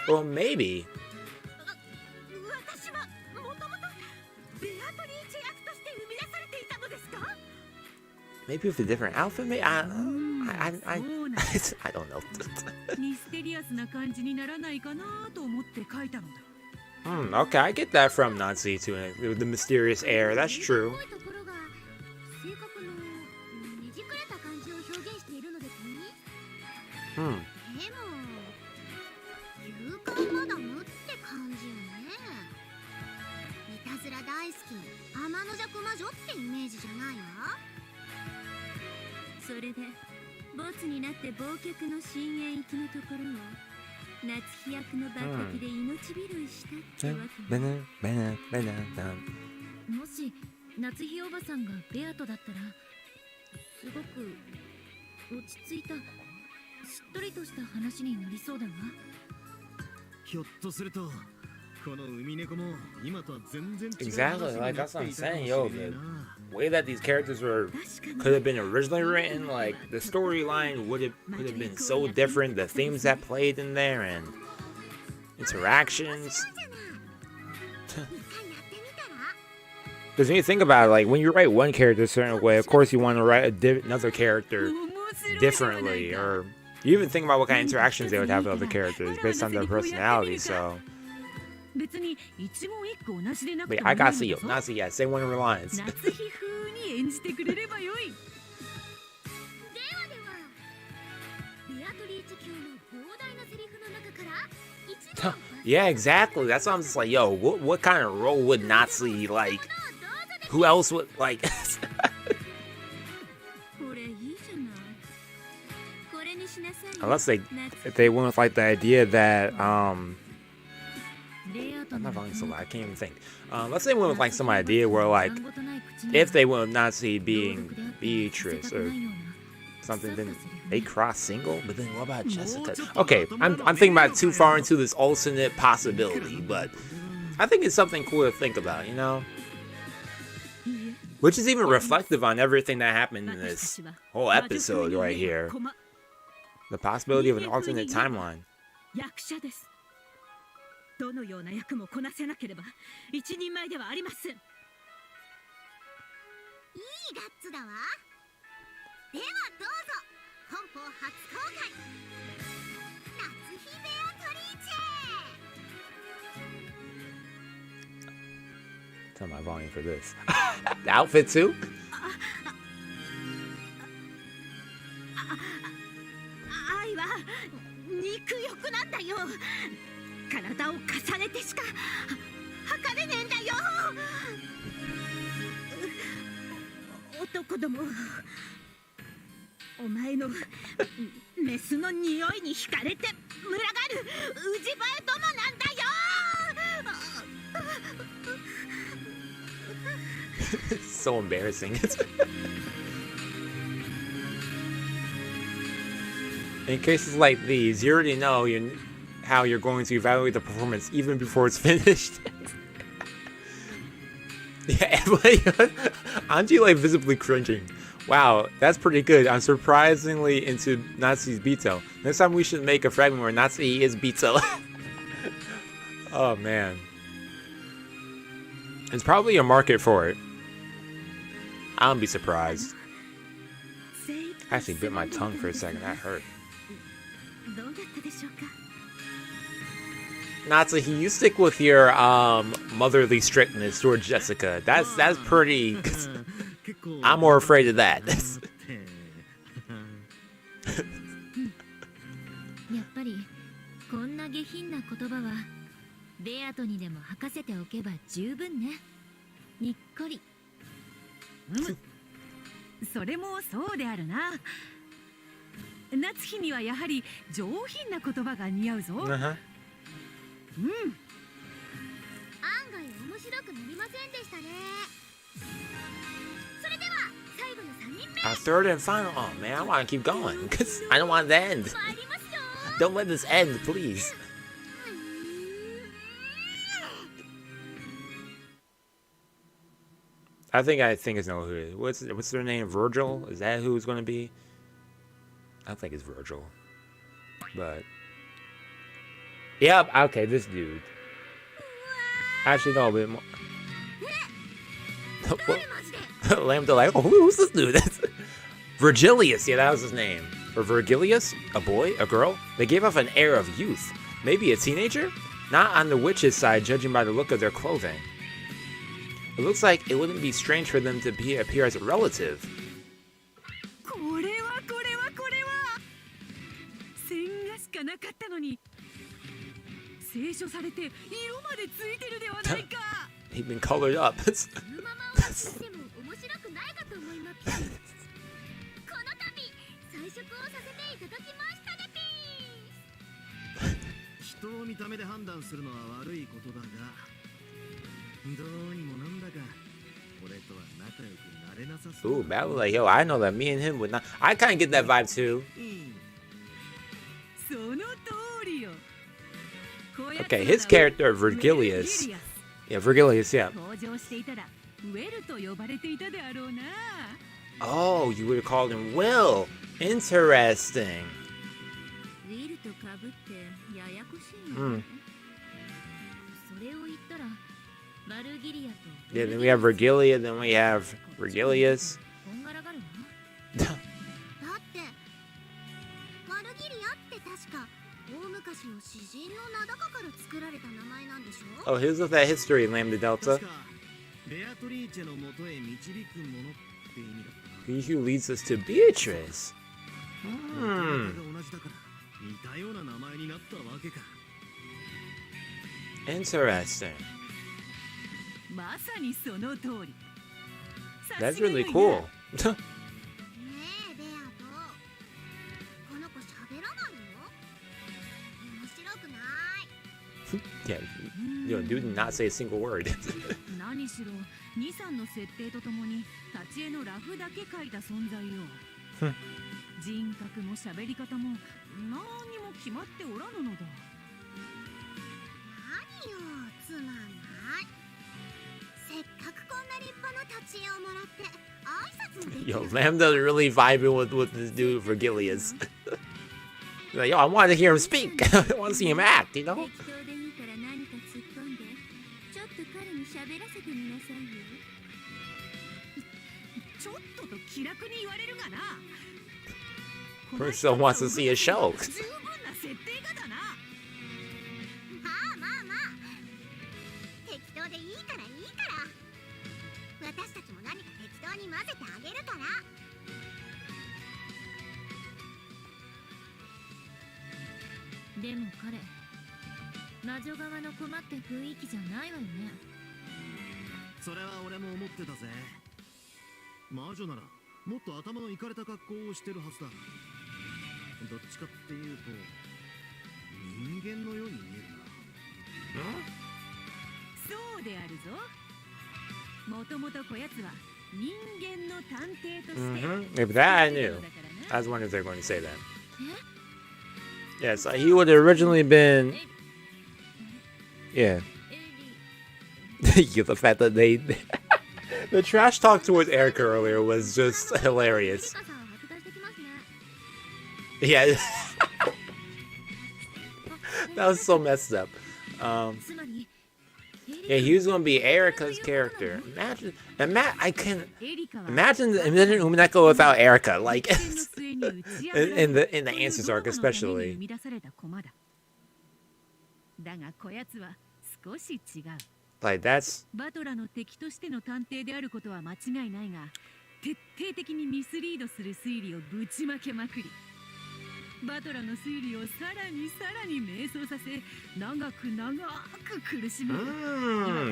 Well, maybe. Maybe with a different outfit, maybe? I don't know. Okay, I get that from Natsuki too, the mysterious air, that's true. Exactly, like that's what I'm saying, yo. The way that these characters could have been originally written, like the storyline could have been so different. The themes that played in there and interactions. Because when you think about it, like when you write one character a certain way, of course you want to write another character differently, or you even think about what kind of interactions they would have with other characters based on their personality. So, wait, I got see you. Not see yet. Say one of the lines. Yeah, exactly. That's why I'm just like, yo, what kind of role would Natsu like? Who else would like? Unless if they went with like the idea that I'm not falling so loud, I can't even think. Let's say went with like some idea where like if they went with Natsu being Beatrice or something, then they cross single. But then what about Jessica? Okay, I'm thinking about too far into this alternate possibility, but I think it's something cool to think about, you know? Which is even reflective on everything that happened in this whole episode right here. The possibility of an alternate timeline. Tell my volume for this. The outfit too? It's so embarrassing. In cases like these, you already know how you're going to evaluate the performance even before it's finished. Yeah, aren't you like visibly cringing? Wow, that's pretty good. I'm surprisingly into Natsu's Bito. Next time we should make a fragment where Natsu is Bito. Oh man. There's probably a market for it. I wouldn't be surprised. I actually bit my tongue for a second. That hurt. Natsu, you stick with your motherly strictness towards Jessica. That's pretty. I'm more afraid of that. Our third and final. Oh man, I want to keep going because I don't want it to end. Don't let this end, please. I think I know who it is. What's their name? Virgil? Is that who it's going to be? I think it's Virgil. But yep, okay, this dude. Actually, no, a bit more. Lambda like, oh, who's this dude? Virgilius, yeah, that was his name. Or Virgilius? A boy? A girl? They gave off an air of youth. Maybe a teenager? Not on the witch's side, judging by the look of their clothing. It looks like it wouldn't be strange for them to appear as a relative. He's been colored up. Ooh, Battle like, yo, I know that me and him would not. I kind of get that vibe too. Okay, his character, Virgilius. Yeah, Virgilius, yeah. Oh, you would have called him Will. Interesting. Yeah, then we have Virgilia, then we have Virgilius. Oh, here's with that history in Lambda Delta. He who leads us to Beatrice. Interesting. That's really cool. Yeah, yo, dude did not say a single word. Yo, Lambda really vibing with this dude Virgilius. Like, yo, I wanted to hear him speak. I want to see him act, you know? Person wants to see a show. If that I knew. I was wondering if they were going to say that. Yes, he would have originally been. Yeah. Yeah, the fact that they. The trash talk towards Erica earlier was just hilarious. Yeah. That was so messed up. Yeah, he was gonna be Erica's character. Imagine Umineko without Erica, like in the Answers arc especially. Like that's.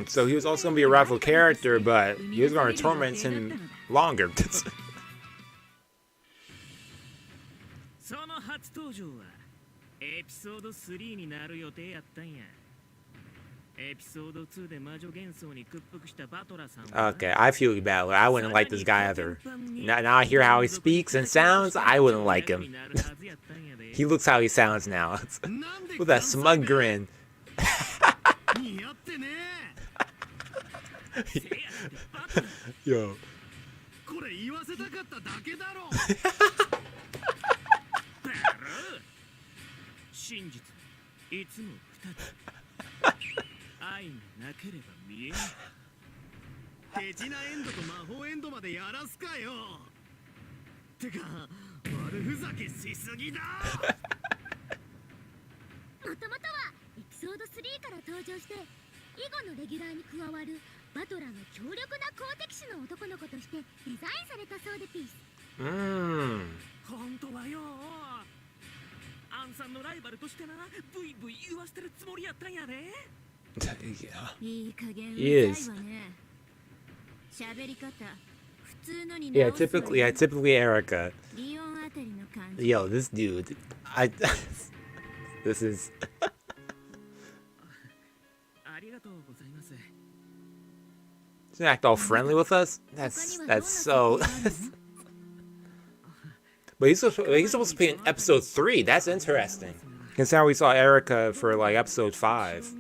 So he was also going to be a rival character, but he was going to torment him longer. Okay, I feel bad. I wouldn't like this guy either. Now I hear how he speaks and sounds, I wouldn't like him. He looks how he sounds now. With that smug grin. Yo. He is. Yeah, typically Erica. Yo, this dude. This is. Does he act all friendly with us? That's so. But he's supposed to be in episode 3. That's interesting. Considering we saw Erica for like episode 5.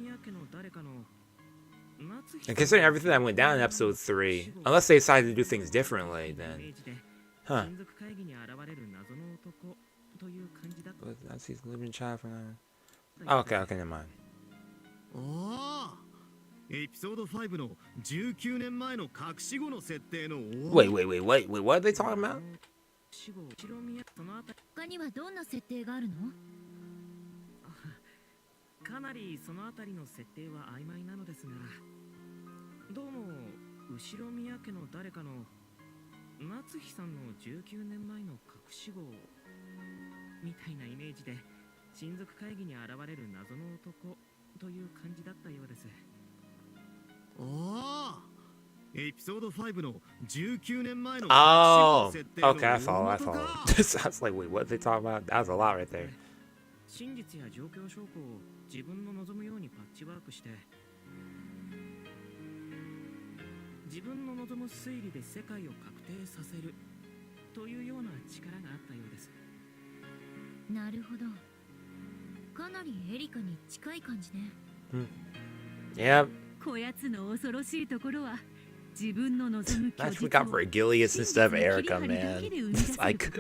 And considering everything that went down in episode 3, unless they decided to do things differently, then... Huh. That's his living child for now. Oh, okay, never mind. Wait, what are they talking about? 他にはどんな設定があるの？かなりそのあたりの設定は曖昧なのですが、どうも後ろ宮家の誰かの夏日さんの19年前の隠し子みたいなイメージで親族会議に現れる謎の男という感じだったようです。ああ、エピソード5の19年前の Oh, okay, I follow. I was like, wait, what are they talking about? That was a lot right there. 真実や状況証拠を自分の望むようにパッチワークして自分の望む推理で世界を確定させるというような力があったようです。なるほど。かなりエリカに近い感じね。Yep. こやつの恐ろしいところは自分の望む拒 Nice 絶 we got Vergilius instead of Erica, man. It's like,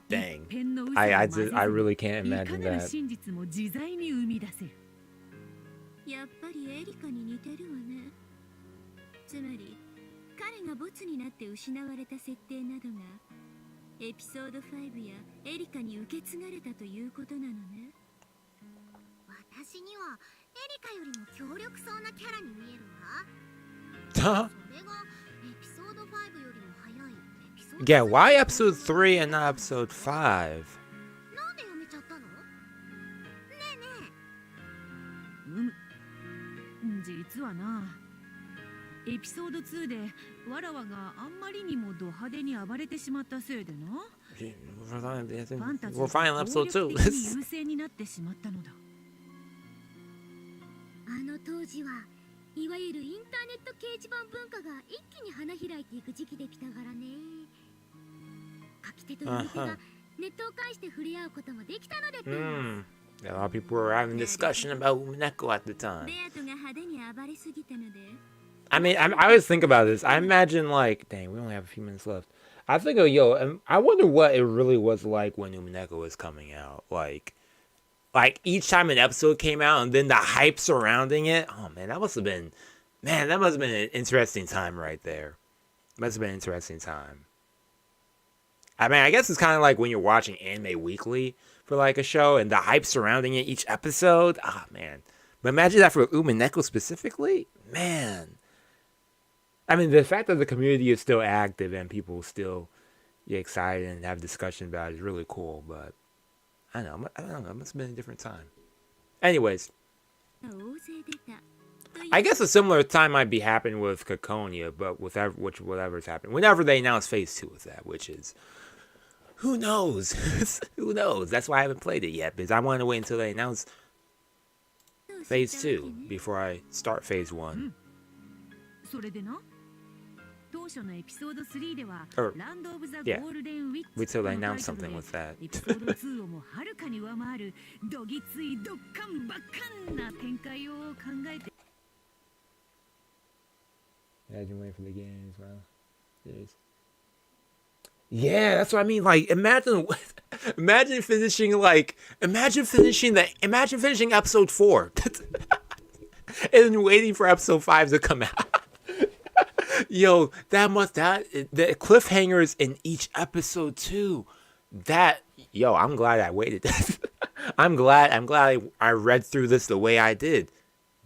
dang. I really can't imagine that. やっぱりエリカに似てるわね。つまり彼がボツになって失われた設定などがエピソード5やエリカに受け継がれたということなのね。私にはエリカよりも強力そうなキャラに見えるわ。それがエピソード5よりも早いエピソード Yeah, why episode 3 and not episode 5? なんでやめちゃったの？ねえねえ。実はな、エピソード2でわらわがあんまりにもド派手に暴れてしまったせいでな。We're fine on episode 2. 優勢になってしまったのだ。あの当時はいわゆるインターネット掲示板文化が一気に花開いていく時期できたからね。書き手と読み手がネットを介して触れ合うこともできたので。A lot of people were having a discussion about Umineko at the time. ベアトが派手に暴れすぎたので。I mean, I always think about this. I imagine, like, dang, we only have a few minutes left. I think, I wonder what it really was like when Umineko was coming out. Like each time an episode came out and then the hype surrounding it. Oh, man, that must have been an interesting time right there. Must have been an interesting time. I mean, I guess it's kind of like when you're watching Anime Weekly for, like, a show and the hype surrounding it each episode. Ah, man. But imagine that for Umineko specifically. Man. I mean, the fact that the community is still active and people still get excited and have discussion about it is really cool, but I don't know, it must have been a different time. Anyways, I guess a similar time might be happening with Ciconia, but whatever's happening, whenever they announce Phase 2 of that, which is, who knows? Who knows? That's why I haven't played it yet, because I want to wait until they announce Phase 2 before I start Phase 1. Or, yeah, wait till they announce something with that. Imagine waiting for the games, wow. Yeah, that's what I mean. Like, imagine finishing episode 4 and waiting for episode 5 to come out. Yo, the cliffhangers in each episode too. I'm glad I waited. I'm glad I read through this the way I did.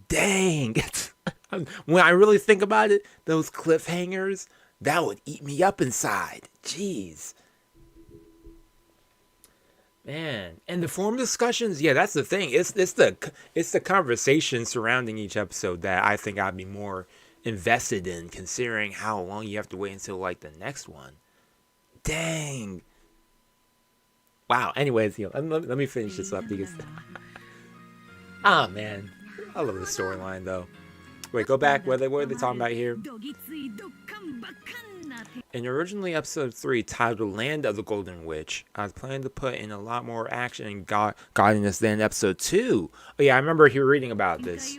Dang. When I really think about it, those cliffhangers, that would eat me up inside. Jeez. Man, and the forum discussions, yeah, that's the thing. It's the conversation surrounding each episode that I think I'd be more invested in, considering how long you have to wait until like the next one. Dang. Wow. Anyways, let me finish this up because man, I love the storyline though. Wait, go back. What are they talking about here? In originally episode 3, titled Land of the Golden Witch, I was planning to put in a lot more action and godliness than episode 2. Oh yeah, I remember reading about this.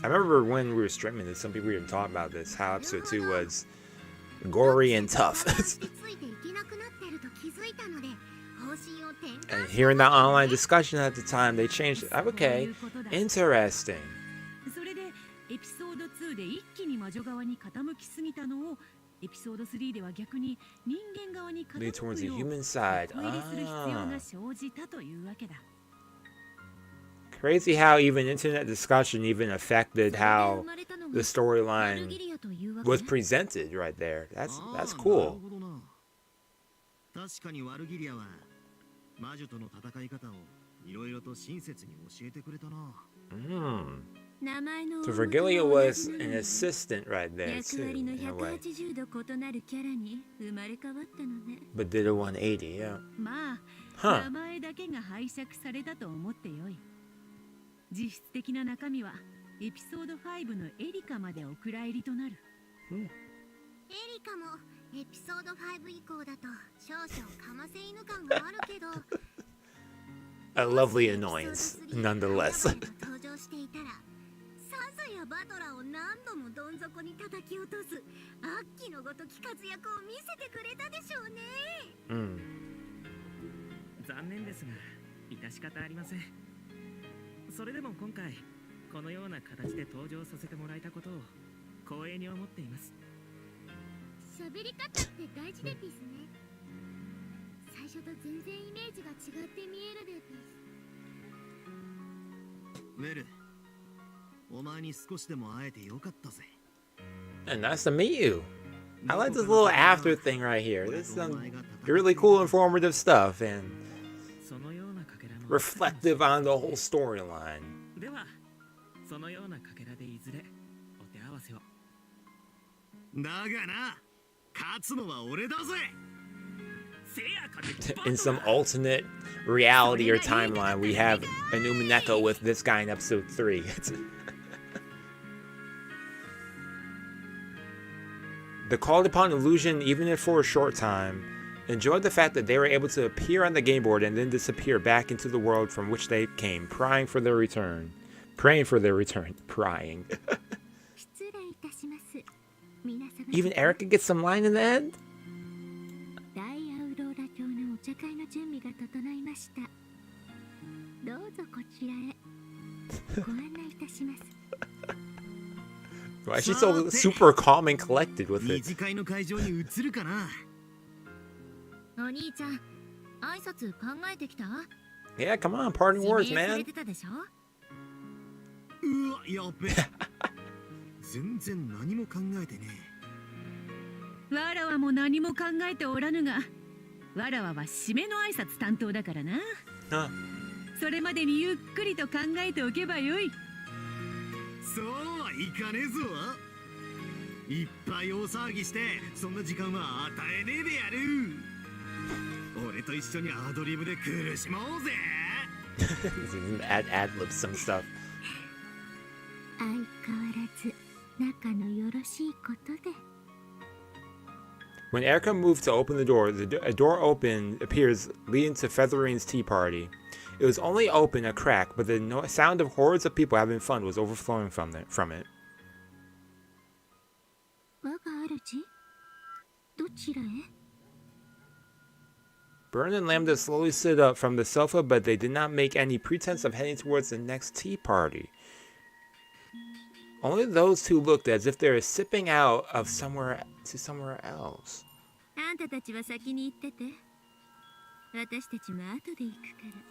I remember when we were streaming this, some people were even talking about this, how episode 2 was gory and tough. And hearing that online discussion at the time, they changed it. Okay, interesting. Lead towards the human side. Crazy how even internet discussion even affected how the storyline was presented right there. That's cool. So Virgilia was an assistant right there too, in a way. But did a 180, yeah. Huh. 実質的な中身はエピソード5のエリカまでお蔵入りとなる。エリカもエピソード5以降だと少々かませ犬感があるけど A lovely annoyance, nonetheless. 登場していたらサザやバトラを何度もどん底に叩き落とすアッキのごとき活躍を見せてくれたでしょうね。残念ですが致し方ありません。それでも今回このような形で登場させてもらえたことを光栄に思っています。喋り方って大事でですね。最初と全然イメージが違って見えるでです。ウェル、お前に少しでも会えてよかったぜ。And nice to meet you. I like this little after thing right here. This is some really cool, informative stuff and reflective on the whole storyline. では、そのようなかけらでいずれお手合わせを。だがな、勝つのは俺だぜ。In some alternate reality or timeline, we have an Umineko with this guy in episode 3. The called upon illusion, even if for a short time, enjoyed the fact that they were able to appear on the game board and then disappear back into the world from which they came, praying for their return. Even Erica gets some line in the end? Why is she so super calm and collected with it? お兄ちゃん、挨拶考えてきた？ Yeah, come on, parting words, man. うわ、やべえ。全然何も考えてねえ。わらわも何も考えておらぬが、わらわは締めの挨拶担当だからな。それまでにゆっくりと考えておけばよい。そうはいかねえぞ。いっぱい大騒ぎして、そんな時間は与えねえでやる。俺と一緒にアドリブで苦しもうぜ。ad-lib some stuff. 相変わらず仲のよろしいことで。When Erica moved to open the door, a door open appears leading to Featherine's tea party. It was only open a crack, but the sound of hordes of people having fun was overflowing from it. 我が主？どちらへ？ Bern and Lambda slowly stood up from the sofa, but they did not make any pretense of heading towards the next tea party. Only those two looked as if they were sipping out of somewhere else.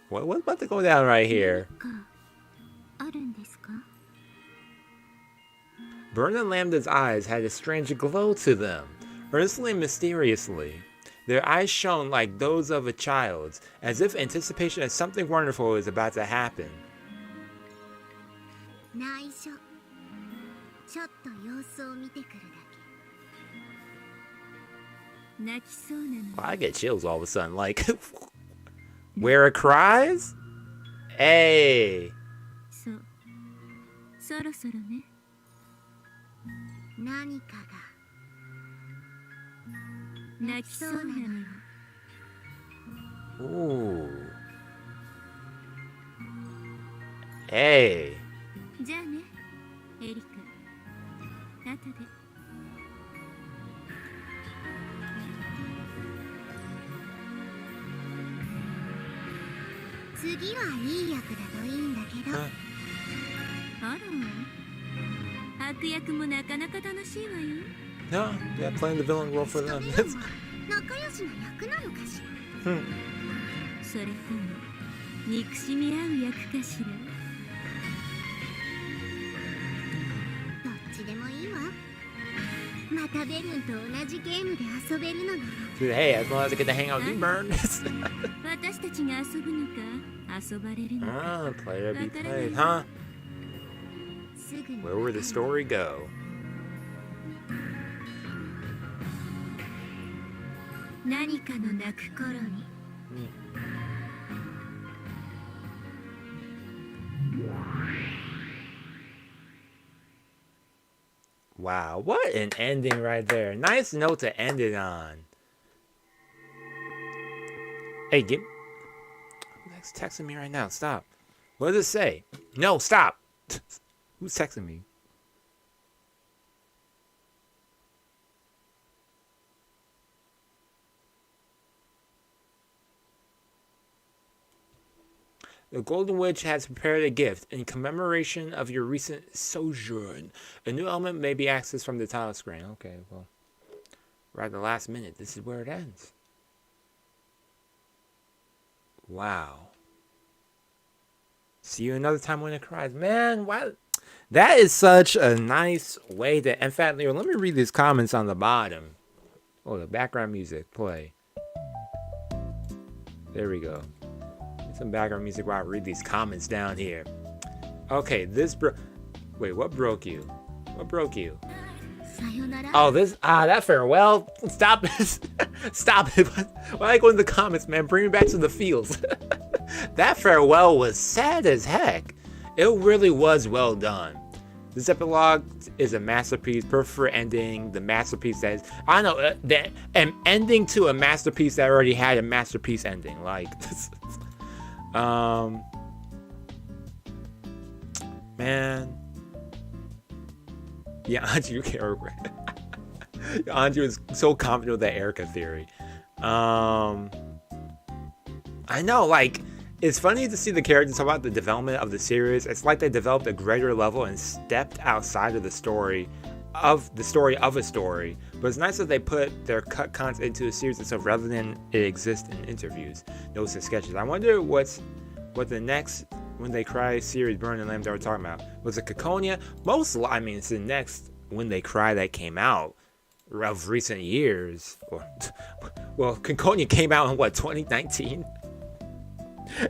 What's about to go down right here? Bern and Lambda's eyes had a strange glow to them, earnestly and mysteriously. Their eyes shone like those of a child's, as if anticipation of something wonderful is about to happen. Well, I get chills all of a sudden, like, where it cries? Hey! そろそろね。何かが泣きそうなのよ。 Ooh. Hey. じゃあね、エリカ。後で。次はいい役だといいんだけど。あら、悪役もなかなか楽しいわよ。 No, yeah, playing the villain role for them. 仲良しの役なのかしら。それとも憎しみ合う役かしら。どっちでもいいわ。またベルンと同じゲームで遊べるのなら。 Dude, hey, as long as I get to hang out with you, Burn. 私たちが遊ぶのか、遊ばれるのか。 Ah, player be played, huh? すぐに Where would the story go? 何かの泣く頃に。 Wow, what an ending right there. Nice note to end it on. Hey, who's texting me right now? Stop. What does it say? No, stop. Who's texting me? The Golden Witch has prepared a gift in commemoration of your recent sojourn. A new element may be accessed from the title screen. Okay, well, right at the last minute, this is where it ends. Wow. See you another time when it cries. Man, wow. That is such a nice way to... In fact, let me read these comments on the bottom. Oh, the background music. Play. There we go. Some background music while I read these comments down here. Okay, this wait, what broke you? What broke you? Oh, that farewell. Stop it. Stop it. Why I go in the comments, man? Bring me back to the fields. That farewell was sad as heck. It really was well done. This epilogue is a masterpiece, perfect for ending the masterpiece that is, I don't know, an ending to a masterpiece that already had a masterpiece ending. Like, man. Yeah, Anju character. Anju is so confident with that Erica theory. I know, like, it's funny to see the characters talk about the development of the series. It's like they developed a greater level and stepped outside of the story of a story. But it's nice that they put their cut content into a series that's so rather than it exists in interviews, notes, and sketches. I wonder what the next When They Cry series, Burn and Lamb, that we're talking about. Was it Ciconia? I mean, it's the next When They Cry that came out of recent years. Well, Ciconia came out in 2019?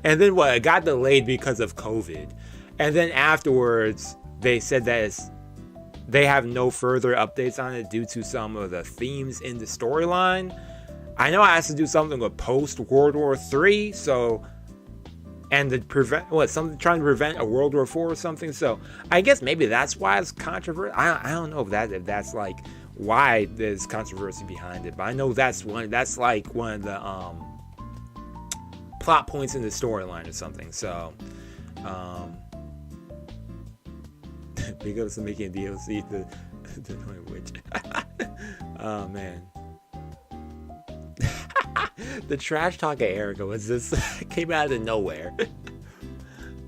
And then it got delayed because of COVID. And then afterwards, they said that they have no further updates on it due to some of the themes in the storyline. I know it has to do something with post-World War III, so... And to prevent... trying to prevent a World War IV or something, so... I guess maybe that's why it's controversial. I don't know if that's, like, why there's controversy behind it. But I know that's one of the, plot points in the storyline or something, so... Big ups to making DLC the Annoying Witch. Oh man. The trash talk of Erica was this came out of nowhere.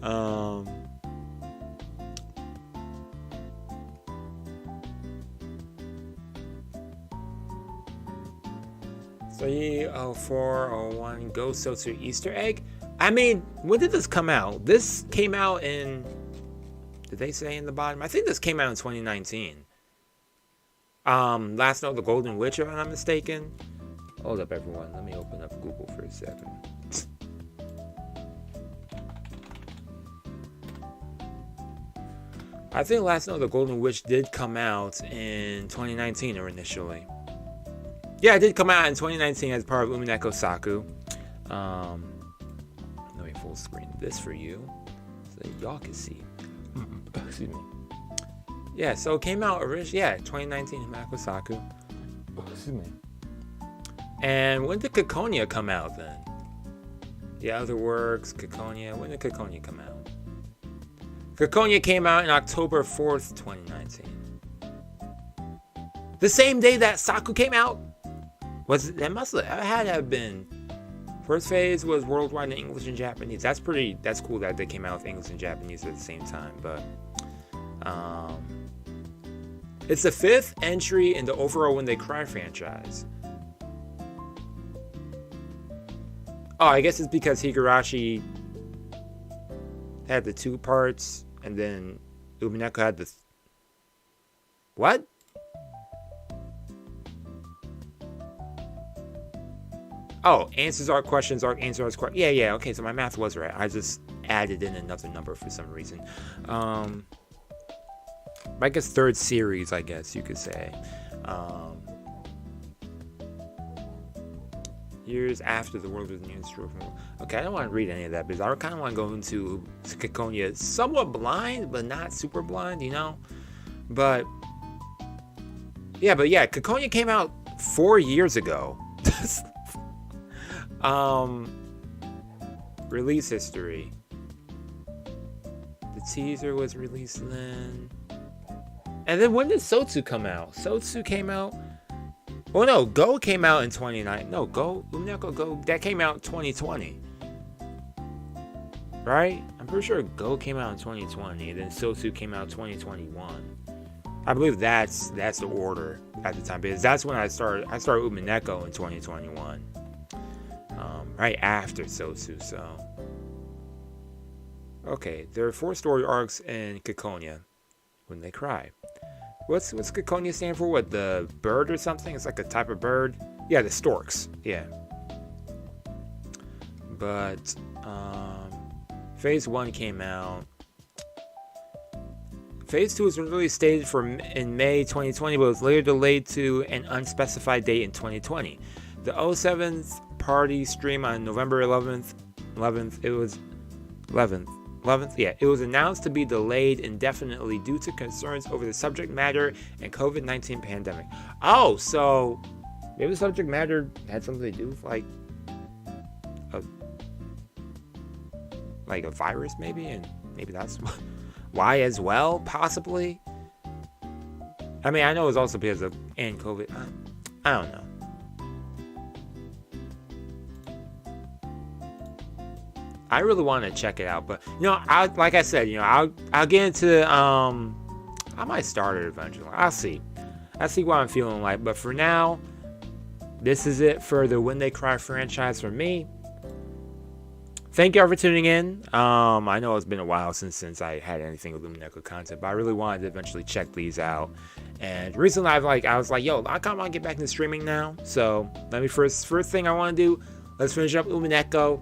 So 0401 Ghost Seltzer Easter egg. I mean, when did this come out? This came out in... Did they say in the bottom? I think this came out in 2019. Last Note, The Golden Witch, if I'm not mistaken. Hold up, everyone. Let me open up Google for a second. I think Last Note, The Golden Witch did come out in 2019 or initially. Yeah, it did come out in 2019 as part of Umineko Saku. Let me full screen this for you so that y'all can see. Excuse me. Yeah, so it came out originally, 2019 Umineko Saku. Excuse me. And when did Ciconia come out then? The other works, Ciconia. When did Ciconia come out? Ciconia came out in October 4th, 2019. The same day that Saku came out? That must have had to have been. First phase was worldwide in English and Japanese. That's cool that they came out with English and Japanese at the same time. But it's the 5th entry in the overall When They Cry franchise. Oh, I guess it's because Higurashi had the 2 parts, and then Umineko had the... What? Oh, answers are questions, answers are questions. Yeah, okay, so my math was right. I just added in another number for some reason. I guess 3rd series, I guess you could say. Years after the world was new. Okay, I don't want to read any of that because I kind of want to go into Ciconia somewhat blind, but not super blind, you know? But yeah, Ciconia came out 4 years ago. Release history. The teaser was released then. And then when did Sotsu come out? Sotsu came out... Oh no, Go came out in 2019. No, Umineko Go, that came out in 2020. Right? I'm pretty sure Go came out in 2020, and then Sotsu came out in 2021. I believe that's the order at the time, because that's when I started Umineko in 2021. Right after Sotsu, so. Okay, there are 4 story arcs in Ciconia, When They Cry. What's Ciconia stand for? What, the bird or something? It's like a type of bird. Yeah, the storks. Yeah. But Phase 1 came out. Phase 2 was originally stated in May 2020, but was later delayed to an unspecified date in 2020. The 07th party stream on November 11th. It was announced to be delayed indefinitely due to concerns over the subject matter and COVID-19 pandemic. Oh, so maybe the subject matter had something to do with like a virus, maybe, and maybe that's why as well, possibly. I mean, I know it's also because of COVID. I don't know. I really want to check it out, but like I said, I'll get into I might start it eventually. I'll see what I'm feeling like, but for now, this is it for the When They Cry franchise for me. Thank you all for tuning in. I know it's been a while since I had anything with Umineko content, but I really wanted to eventually check these out. And recently, I was like, yo, I kind of want to get back into streaming now. So let me first thing I want to do, let's finish up Umineko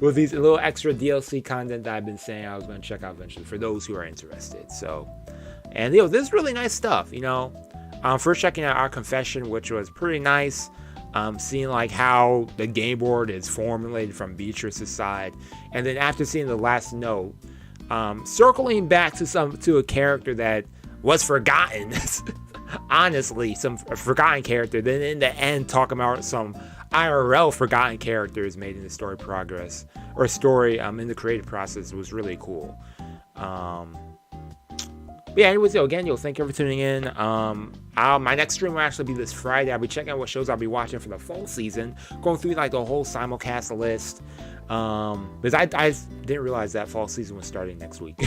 with these little extra DLC content that I've been saying I was going to check out eventually for those who are interested. So, and this is really nice stuff. First checking out Our Confession, which was pretty nice. Seeing like how the game board is formulated from Beatrice's side, and then after seeing the last note, circling back to a character that was forgotten, honestly, a forgotten character. Then in the end, talking about some IRL forgotten characters made in the story progress or story in the creative process was really cool. But yeah, anyways, again, thank you for tuning in. My next stream will actually be this Friday. I'll be checking out what shows I'll be watching for the fall season, going through like the whole simulcast list. Because I didn't realize that fall season was starting next week.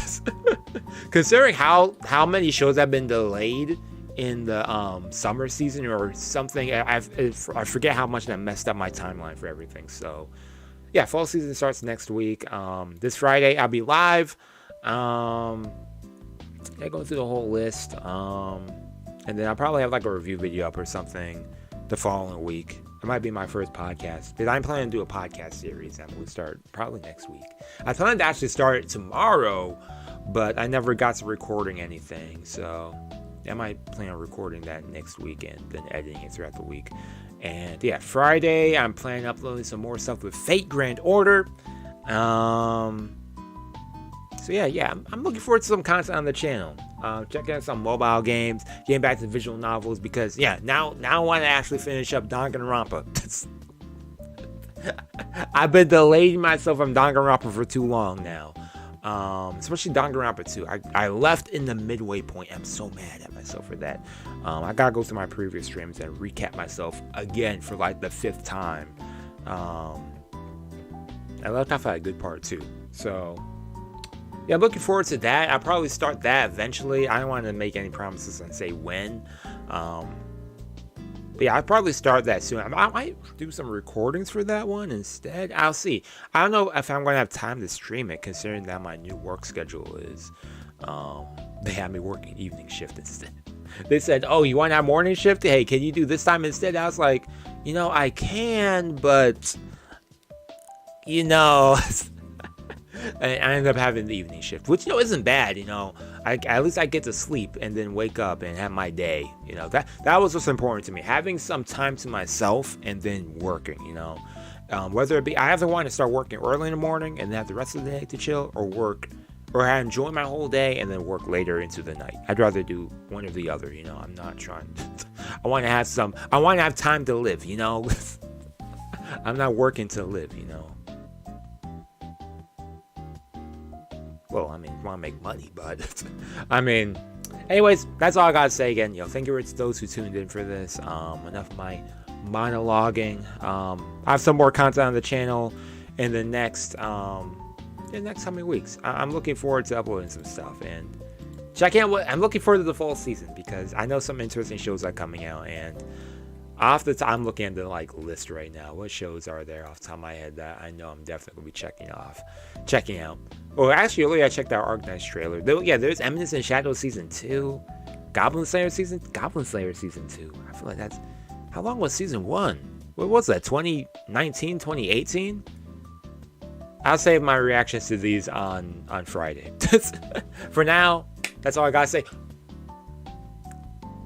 Considering how many shows have been delayed in the summer season or something, I forget how much that messed up my timeline for everything. So yeah, fall season starts next week. This Friday I'll be live. Going through the whole list, and then I'll probably have like a review video up or something the following week. It might be my first podcast, because I'm planning to do a podcast series that will start probably next week. I planned to actually start it tomorrow, but I never got to recording anything, so I might plan on recording that next week and then editing it throughout the week. And yeah, Friday I'm planning on uploading some more stuff with Fate Grand Order. So yeah, I'm looking forward to some content on the channel. checking out some mobile games, getting back to visual novels because now I want to actually finish up Danganronpa. I've been delaying myself from Danganronpa for too long now. Especially Danganronpa 2. I left in the midway point. I'm so mad at myself for that. I gotta go through my previous streams and recap myself again for like the 5th time. I left off at a good part too. So yeah, I'm looking forward to that. I'll probably start that eventually. I don't want to make any promises and say when. But yeah, I'll probably start that soon. I might do some recordings for that one instead. I'll see. I don't know if I'm going to have time to stream it, considering that my new work schedule is, they have me working evening shift instead. They said, oh, you want to have morning shift? Hey, can you do this time instead? I was like, I can, but, I ended up having the evening shift, which isn't bad. At least I get to sleep and then wake up and have my day. That was what's important to me, having some time to myself and then working. Whether it be I have to want to start working early in the morning and then have the rest of the day to chill, or work, or I enjoy my whole day and then work later into the night. I'd rather do one or the other. I'm not trying. I want to have time to live. I'm not working to live. Well, I want to make money, but anyways, that's all I gotta say again. Thank you to those who tuned in for this. Enough of my monologuing. I have some more content on the channel in the next coming weeks. I'm looking forward to uploading some stuff and checking out I'm looking forward to the fall season because I know some interesting shows are coming out, and I'm looking at the list right now. What shows are there off the top of my head that I know I'm definitely gonna be checking out? Well, actually, earlier I checked out Arknight's trailer. There's Eminence and Shadow season 2, Goblin Slayer season 2. I feel like that's how long was season 1? What was that? 2019, 2018? I'll save my reactions to these on Friday. For now, that's all I gotta say.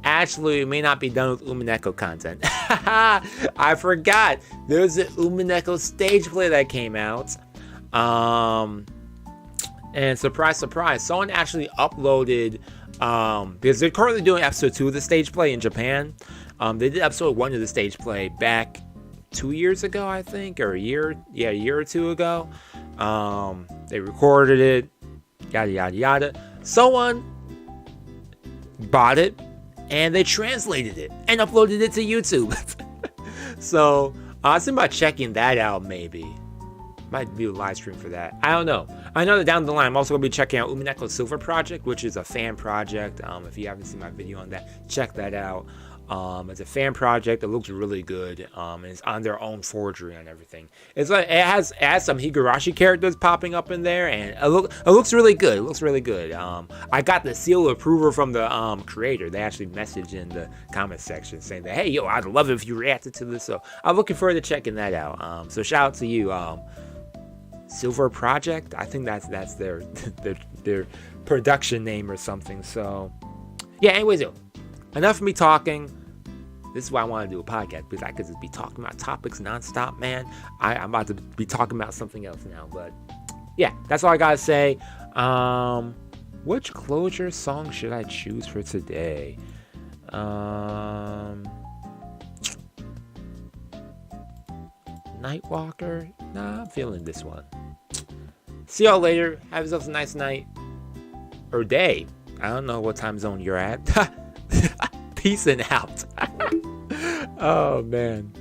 Actually, we may not be done with Umineko content. I forgot. There's an Umineko stage play that came out. And surprise, surprise, someone actually uploaded, because they're currently doing episode 2 of the stage play in Japan. They did episode 1 of the stage play back 2 years ago, I think, or a year or two ago. They recorded it, yada, yada, yada. Someone bought it, and they translated it and uploaded it to YouTube. So, I was thinking about checking that out, maybe. Might be a live stream for that. I don't know. I know that down the line, I'm also going to be checking out Umineko Silver Project, which is a fan project. If you haven't seen my video on that, check that out. It's a fan project. It looks really good. And it's on their own forgery and everything. It's like it has some Higurashi characters popping up in there, and it looks really good. It looks really good. I got the seal of approval from the creator. They actually messaged in the comment section saying that, hey, I'd love it if you reacted to this. So I'm looking forward to checking that out. So shout out to you, Silver Project. I think that's their production name or something. So yeah. Anyways, enough of me talking. This is why I want to do a podcast, because I could just be talking about topics nonstop, man. I'm about to be talking about something else now, but yeah, that's all I gotta say. Which closure song should I choose for today? Nightwalker? Nah, I'm feeling this one. See y'all later. Have yourselves a nice night. Or day. I don't know what time zone you're at. Peace and out. Oh, man.